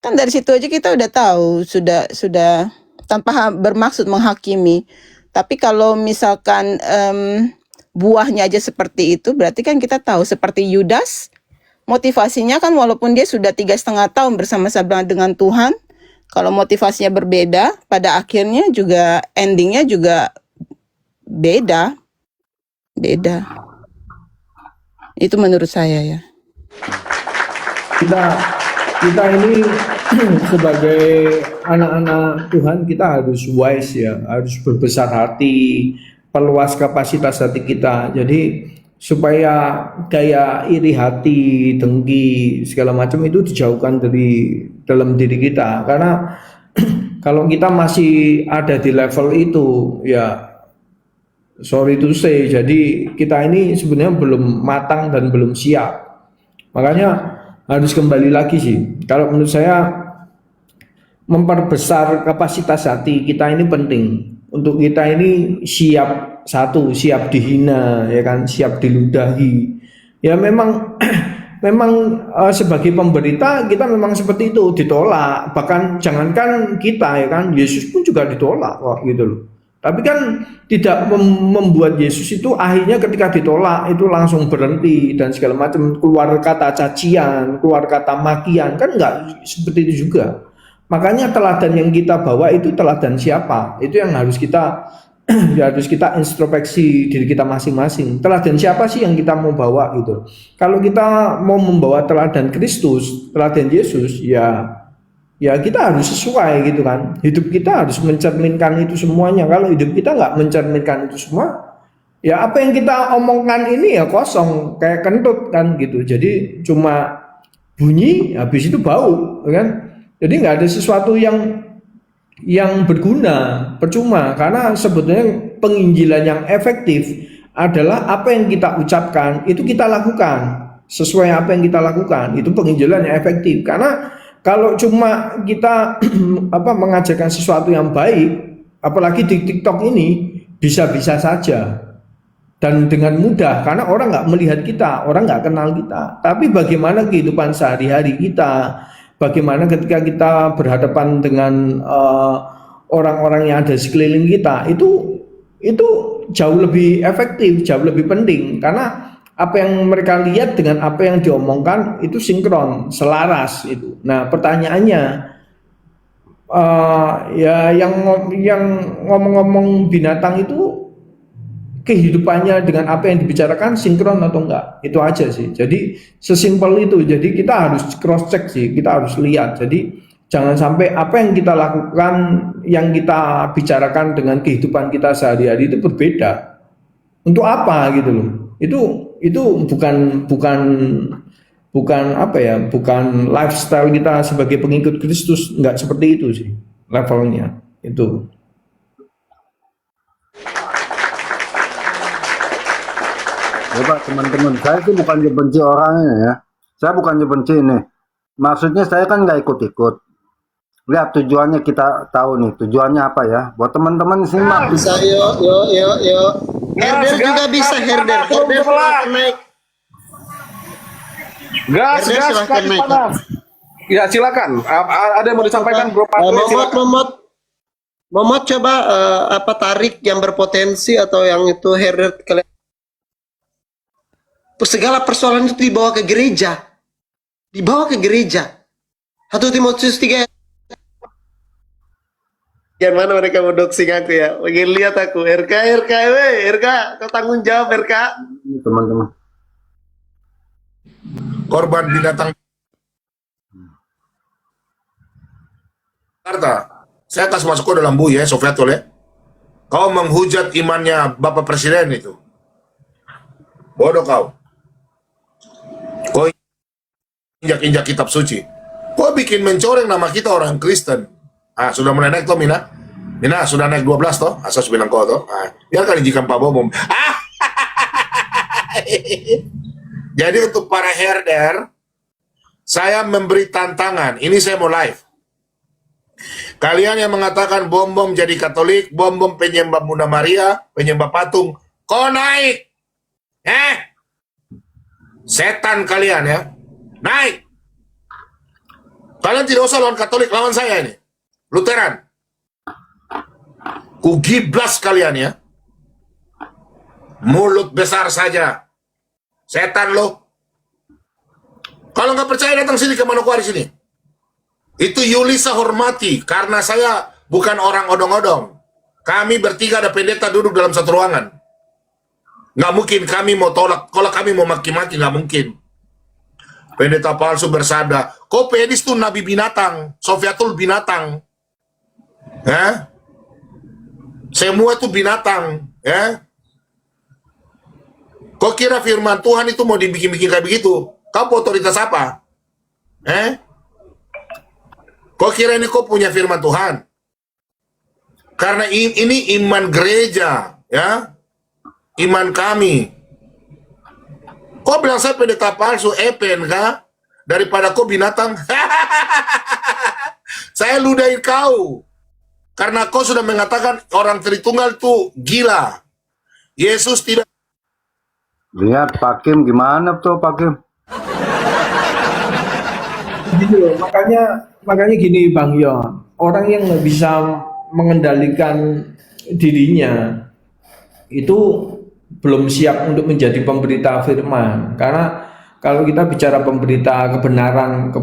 Kan dari situ aja kita udah tahu, sudah tanpa bermaksud menghakimi. Tapi kalau misalkan buahnya aja seperti itu, berarti kan kita tahu seperti Yudas, motivasinya kan walaupun dia sudah 3,5 tahun bersama-sama dengan Tuhan, kalau motivasinya berbeda, pada akhirnya juga endingnya juga beda. Itu menurut saya ya. Kita ini sebagai anak-anak Tuhan, kita harus wise ya, harus berbesar hati, perluas kapasitas hati kita. Jadi supaya gaya iri hati, dengki, segala macam itu dijauhkan dari dalam diri kita. Karena kalau kita masih ada di level itu, ya sorry to say, jadi kita ini sebenarnya belum matang dan belum siap. Makanya harus kembali lagi sih. Kalau menurut saya memperbesar kapasitas hati kita ini penting. Untuk kita ini siap dihina, ya kan, siap diludahi. Ya memang sebagai pemberita kita memang seperti itu, ditolak. Bahkan jangankan kita, ya kan, Yesus pun juga ditolak kok gitu loh. Tapi kan tidak membuat Yesus itu akhirnya ketika ditolak itu langsung berhenti dan segala macam, keluar kata cacian, keluar kata makian, kan enggak seperti itu juga. Makanya teladan yang kita bawa itu teladan siapa? Itu yang harus kita introspeksi diri kita masing-masing. Teladan siapa sih yang kita mau bawa gitu. Kalau kita mau membawa teladan Kristus, teladan Yesus, ya kita harus sesuai gitu kan. Hidup kita harus mencerminkan itu semuanya. Kalau hidup kita nggak mencerminkan itu semua, ya apa yang kita omongkan ini ya kosong, kayak kentut kan gitu. Jadi cuma bunyi, habis itu bau, kan? Jadi nggak ada sesuatu yang berguna, percuma. Karena sebetulnya penginjilan yang efektif adalah apa yang kita ucapkan itu kita lakukan, sesuai apa yang kita lakukan. Itu penginjilan yang efektif. Karena kalau cuma kita mengajarkan sesuatu yang baik, apalagi di TikTok ini, bisa-bisa saja dan dengan mudah, karena orang nggak melihat kita, orang nggak kenal kita. Tapi bagaimana kehidupan sehari-hari kita, bagaimana ketika kita berhadapan dengan orang-orang yang ada di sekeliling kita, itu jauh lebih efektif, jauh lebih penting, karena apa yang mereka lihat dengan apa yang diomongkan itu sinkron, selaras itu. Nah pertanyaannya, ya yang ngomong-ngomong binatang itu kehidupannya dengan apa yang dibicarakan sinkron atau enggak? Itu aja sih. Jadi sesimpel itu. Jadi kita harus cross check sih, kita harus lihat. Jadi Jangan sampai apa yang kita lakukan, yang kita bicarakan dengan kehidupan kita sehari-hari itu berbeda. Untuk apa gitu loh? Itu bukan apa ya? Bukan lifestyle kita sebagai pengikut Kristus, nggak seperti itu sih levelnya itu. Coba teman-teman, saya itu bukannya benci orangnya ya. Saya bukannya benci ini. Maksudnya saya kan nggak ikut-ikut. Lihat tujuannya, kita tahu nih tujuannya apa ya. Buat teman-teman simak. Bisa yuk. Herder juga bisa herder. Herder silahkan naik. Gas, Herder gas, silahkan gas, naik. panas. Ya silakan. Ada yang mau disampaikan Bro Padre? Silakan. Momot coba apa tarik yang berpotensi atau yang itu herder kalian. Segala persoalan itu dibawa ke gereja. Dibawa ke gereja. 1 Timotius 3. Yang mana mereka mau doxing aku ya? Pengen lihat aku. RK, kau tanggung jawab RK. Teman-teman. Korban binatang. Jakarta. Saya kasih masuk ke dalam buku ya, Sofiatul ya. Kau menghujat imannya Bapak Presiden itu. Bodoh kau. Kau injak-injak kitab suci. Kau bikin mencoreng nama kita orang Kristen. Sudah mulai naik toh Mina? Mina sudah naik 12 toh? Asal bilang kau toh? Biarkan ijikan Pak Bobom. Jadi untuk para herder, saya memberi tantangan. Ini saya mau live. Kalian yang mengatakan bom jadi Katolik, bom penyembah Bunda Maria, penyembah patung, kau naik. Setan kalian ya. Naik. Kalian tidak usah lawan Katolik, lawan saya ini. Lutheran. Kugiblas kalian ya. Mulut besar saja. Setan lo. Kalau nggak percaya datang sini ke Manokwari sini. Itu Yulisa hormati karena saya bukan orang odong-odong. Kami bertiga ada pendeta duduk dalam satu ruangan. Nggak mungkin kami mau tolak. Kalau kami mau maki-maki nggak mungkin. Pendeta palsu bersabda, kok pedis tuh nabi binatang, Sofiatul binatang. Semua itu binatang, ya. Kok kira firman Tuhan itu mau dibikin-bikin kayak begitu? Kau otoritas apa? Kok kira ini kau punya firman Tuhan? Karena ini iman gereja, ya. Iman kami. Kau bilang saya pendeta palsu, PNK, daripada kau binatang. Saya ludahin kau. Karena kau sudah mengatakan orang Tritunggal itu gila. Yesus tidak. Lihat Pak Kim gimana tuh Pak Kim? Gitu loh, makanya gini Bang Yon, orang yang nggak bisa mengendalikan dirinya itu belum siap untuk menjadi pemberita firman. Karena kalau kita bicara pemberita kebenaran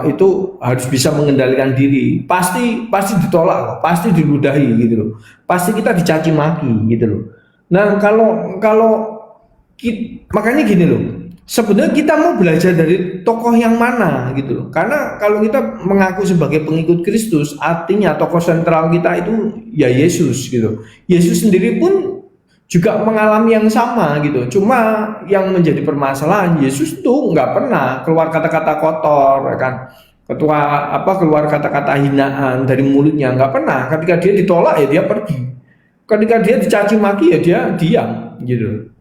itu harus bisa mengendalikan diri. Pasti ditolak loh, pasti diludahi gitu loh. Pasti kita dicaci maki gitu loh. Nah, makanya gini loh. Sebenarnya kita mau belajar dari tokoh yang mana gitu loh. Karena kalau kita mengaku sebagai pengikut Kristus, artinya tokoh sentral kita itu ya Yesus gitu. Yesus sendiri pun juga mengalami yang sama gitu. Cuma yang menjadi permasalahan, Yesus tuh nggak pernah keluar kata-kata kotor, ya kan? Keluar kata-kata hinaan dari mulutnya, nggak pernah. Ketika dia ditolak ya dia pergi. Ketika dia dicaci maki ya dia diam gitu.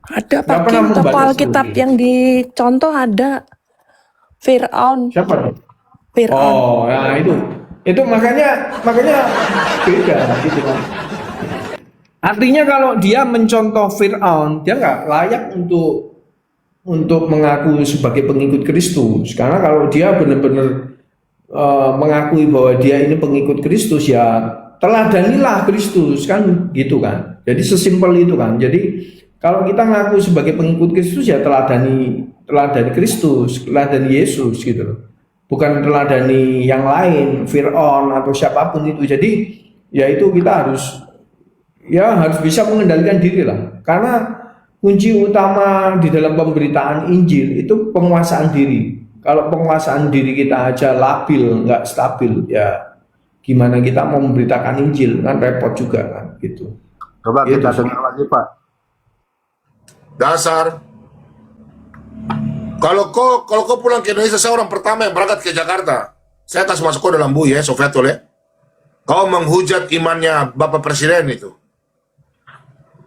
Ada Pak Kim, tokoh Alkitab yang dicontoh ada Fir'aun. Siapa? Fir'aun. Oh, ya itu makanya beda gitu kan. Artinya kalau dia mencontoh Fir'aun, dia nggak layak untuk mengaku sebagai pengikut Kristus. Karena kalau dia benar-benar mengakui bahwa dia ini pengikut Kristus, ya teladanilah Kristus kan gitu kan. Jadi sesimpel itu kan. Jadi kalau kita ngaku sebagai pengikut Kristus ya teladani Kristus, teladani Yesus gitu loh. Bukan teladani yang lain, Fir'aun atau siapapun itu. Jadi ya itu kita harus bisa mengendalikan diri lah. Karena kunci utama di dalam pemberitaan Injil itu penguasaan diri. Kalau penguasaan diri kita aja labil, nggak stabil, ya gimana kita mau memberitakan Injil, kan repot juga kan gitu. Coba Gitu kita sih. dengar lagi Pak. Dasar. Kalau kau pulang ke Indonesia, saya orang pertama yang berangkat ke Jakarta. Saya kasih masuk kau dalam buku ya, Sofiatul ya. Kau menghujat imannya Bapak Presiden itu.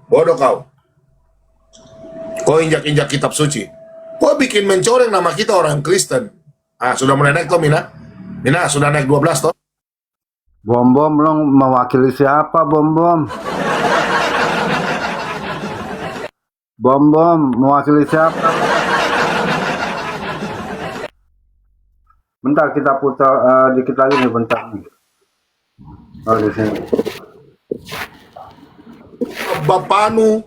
Bodoh kau. Kau injak-injak kitab suci. Kau bikin mencoreng nama kita orang Kristen. Ah, sudah mulai naik toh Mina? Mina, sudah naik 12 toh? Bom-bom lo mewakili siapa Bom-bom? Bom-bom mewakili siapa? Bentar kita putar dikit lagi nih bentar nih. Oh di sini. Bapanu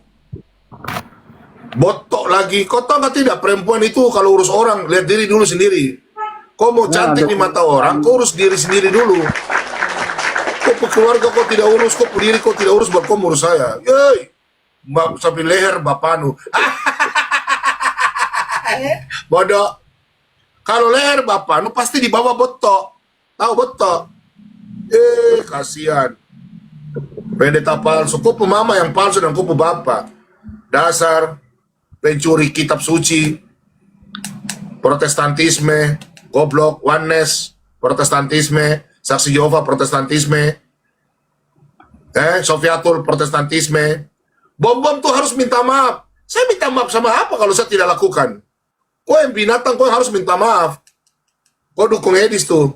botok lagi. Kau tahu nggak tidak, perempuan itu kalau urus orang lihat diri dulu sendiri. Kau mau cantik di mata orang, kau urus diri sendiri dulu. Kau keluarga kau tidak urus, kau diri kau tidak urus, buat kau urus saya. Yey, sampai leher bapanu. Bodoh. Kalau leher bapanu pasti di bawah botok. Tahu botok? Kasihan. Pendeta palsu, kau mama yang palsu dan kau bapak. Dasar pencuri kitab suci, protestantisme, goblok, oneness, protestantisme, saksi Yehova, protestantisme, Sofiatul, protestantisme. Bom-bom tuh harus minta maaf. Saya minta maaf sama apa kalau saya tidak lakukan? Kau yang binatang, kau harus minta maaf. Kau dukung Edis tuh.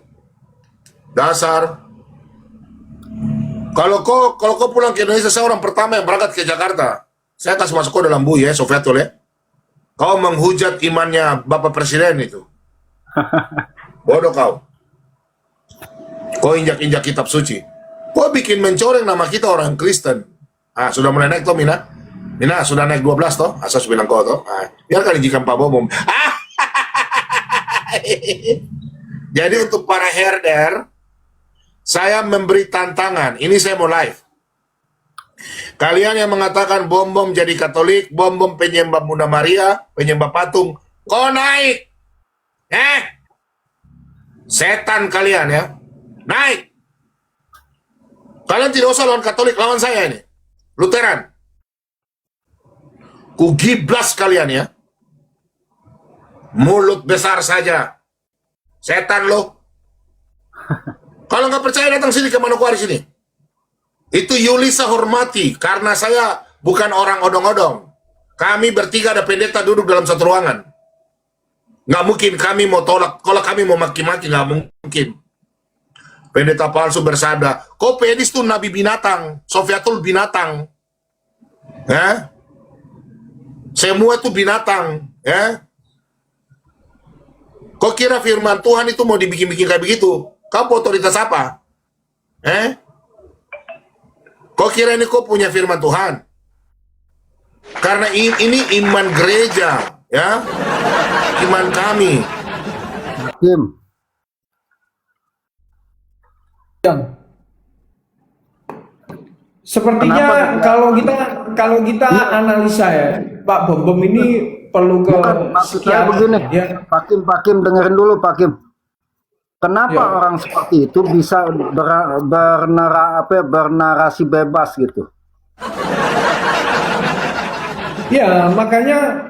Dasar. Kalau kau pulang ke Indonesia, saya orang pertama yang berangkat ke Jakarta. Saya kasih masuk kau dalam buku ya, Sofiatul ya. Kau menghujat imannya Bapak Presiden itu. Bodoh kau. Kau injak-injak kitab suci. Kau bikin mencoreng nama kita orang Kristen. Ah, sudah mulai naik toh Mina? Mina, sudah naik 12 toh? Asal bilang kau toh. Biarkan izinkan Pak Bom. Jadi untuk para herder, saya memberi tantangan. Ini saya mau live. Kalian yang mengatakan bom-bom jadi Katolik, bom-bom penyembah Bunda Maria, penyembah patung, kau naik. Setan kalian ya. Naik. Kalian tidak usah lawan Katolik, lawan saya ini. Lutheran. Ku giblas kalian ya. Mulut besar saja. Setan lo. Kalau nggak percaya datang sini ke Manokwari sini. Itu Yulisa hormati karena saya bukan orang odong-odong. Kami bertiga ada pendeta duduk dalam satu ruangan. Nggak mungkin kami mau tolak. Kalau kami mau maki-maki nggak mungkin. Pendeta palsu bersabda, kau Edis tuh nabi binatang, Sofiatul binatang. Semua itu binatang. Kau kira firman Tuhan itu mau dibikin-bikin kayak begitu? Kau otoritas apa? Kau kira ini kau punya firman Tuhan? Karena ini iman gereja, ya, iman kami. Kim. Sepertinya kalau kita analisa ya, Pak Bom-bom ini perlu ke Maksud saya begini, ya. Pak Kim dengerin dulu Pak Kim. Kenapa Ya. orang seperti itu bisa bernarasi bebas gitu? Ya, makanya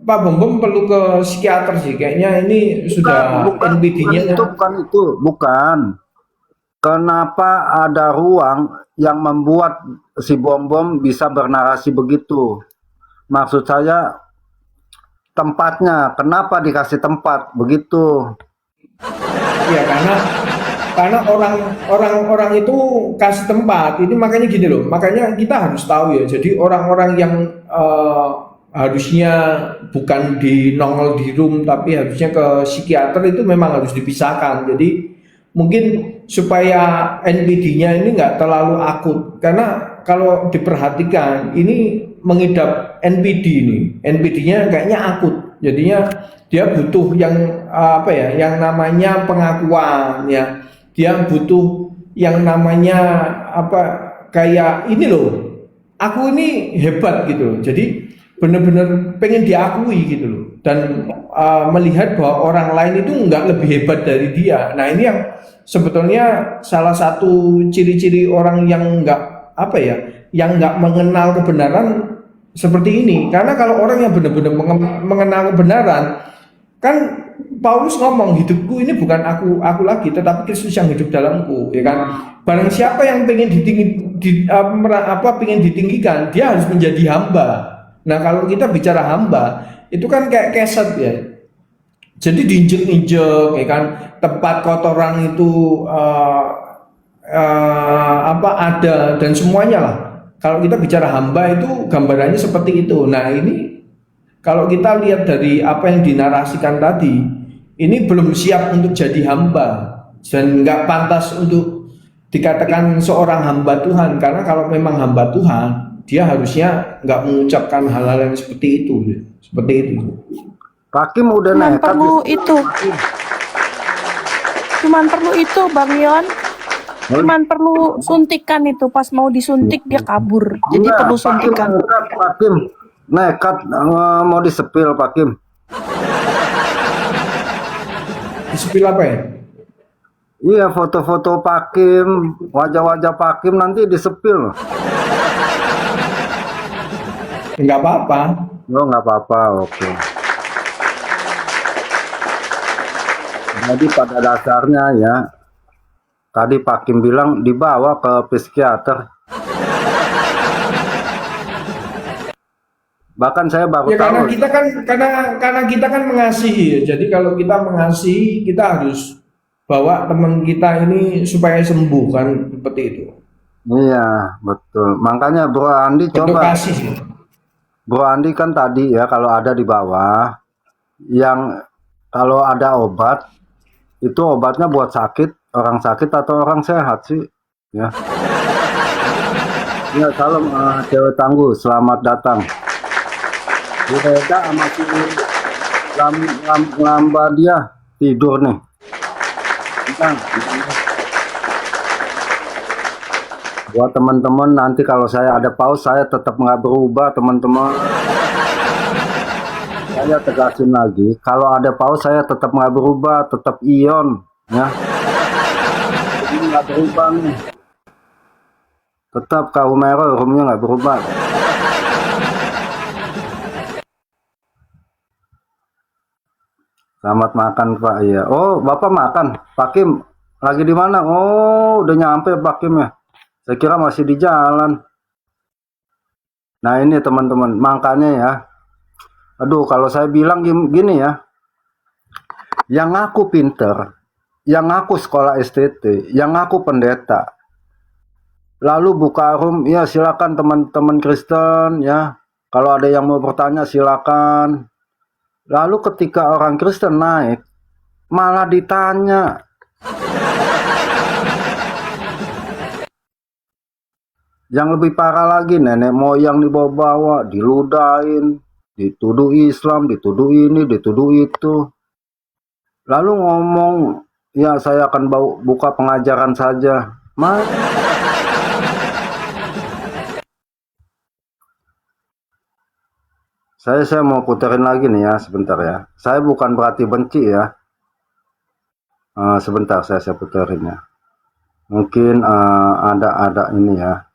Pak Bom-bom perlu ke psikiater sih. Kayaknya ini sudah NPD-nya. Bukan. Kenapa ada ruang yang membuat si Bom-bom bisa bernarasi begitu? Maksud saya tempatnya, kenapa dikasih tempat begitu? Ya karena orang itu kasih tempat. Ini makanya gini loh. Makanya kita harus tahu ya. Jadi orang-orang yang harusnya bukan di nongol di room tapi harusnya ke psikiater itu memang harus dipisahkan. Jadi mungkin supaya NPD-nya ini nggak terlalu akut, karena kalau diperhatikan ini mengidap NPD ini, NPD-nya kayaknya akut, jadinya dia butuh yang yang namanya pengakuan ya, dia butuh yang namanya kayak ini loh, aku ini hebat gitu loh, jadi bener-bener pengen diakui gitu loh. dan melihat bahwa orang lain itu nggak lebih hebat dari dia. Nah ini yang sebetulnya salah satu ciri-ciri orang yang nggak apa ya, yang nggak mengenal kebenaran seperti ini. Karena kalau orang yang benar-benar mengenal kebenaran, kan Paulus ngomong, hidupku ini bukan aku lagi, tetapi Kristus yang hidup dalamku, ya kan? Barang siapa yang pengen pengen ditinggikan, dia harus menjadi hamba. Nah kalau kita bicara hamba, itu kan kayak keset ya. Jadi diinjek-injek, ya kan? Tempat kotoran itu ada dan semuanya lah. Kalau kita bicara hamba itu gambarannya seperti itu. Nah ini kalau kita lihat dari apa yang dinarasikan tadi, ini belum siap untuk jadi hamba dan nggak pantas untuk dikatakan seorang hamba Tuhan. Karena kalau memang hamba Tuhan, dia harusnya nggak mengucapkan hal-hal yang seperti itu. Pak Kim udah Cuman nekat. perlu itu. Cuman perlu itu, Bang Yon. Cuman perlu suntikan itu. Pas mau disuntik dia kabur. Jadi Enggak, perlu Pak Kim suntikan. nekat, Pak Kim nekat mau disepil Pak Kim. Disepil apa ya? Iya, foto-foto Pak Kim, wajah-wajah Pak Kim nanti disepil loh. Nggak apa-apa. Oh, nggak apa-apa, oke. Jadi pada dasarnya ya, tadi Pak Kim bilang dibawa ke psikiater. Bahkan saya baru Ya tahu. karena kita kan mengasihi ya. Jadi kalau kita mengasihi, kita harus bawa teman kita ini supaya sembuh kan, seperti itu. Iya, betul. Makanya Bro Andi Bentuk coba. kasih. Bro Andi kan tadi ya, kalau ada di bawah, yang kalau ada obat, itu obatnya buat orang sakit atau orang sehat sih, ya. Ya, salam cewek tangguh, selamat datang. Bu Reda sama si Lamba dia tidur nih. Bintang. Buat teman-teman, nanti kalau saya ada pause, saya tetap nggak berubah, teman-teman. Saya tegasin lagi, kalau ada pause saya tetap nggak berubah, tetap ion, ya. Ini nggak berubah nih. Tetap kaum merah, roomnya nggak berubah. Selamat makan Pak, iya. Oh, Bapak makan. Pak Kim lagi di mana? Oh, udah nyampe Pak Kim ya. Saya kira masih di jalan. Nah ini teman-teman, makanya ya. Aduh, kalau saya bilang gini ya. Yang aku pinter, yang aku sekolah STT, yang aku pendeta. Lalu buka room, ya silakan teman-teman Kristen ya. Kalau ada yang mau bertanya silakan. Lalu ketika orang Kristen naik, malah ditanya. Yang lebih parah lagi, nenek moyang dibawa-bawa, diludahin, dituduh Islam, dituduh ini, dituduh itu. Lalu ngomong, ya saya akan buka pengajaran saja. Saya mau puterin lagi nih ya, sebentar ya. Saya bukan berarti benci ya. Sebentar saya puterin ya. Mungkin ada ini ya.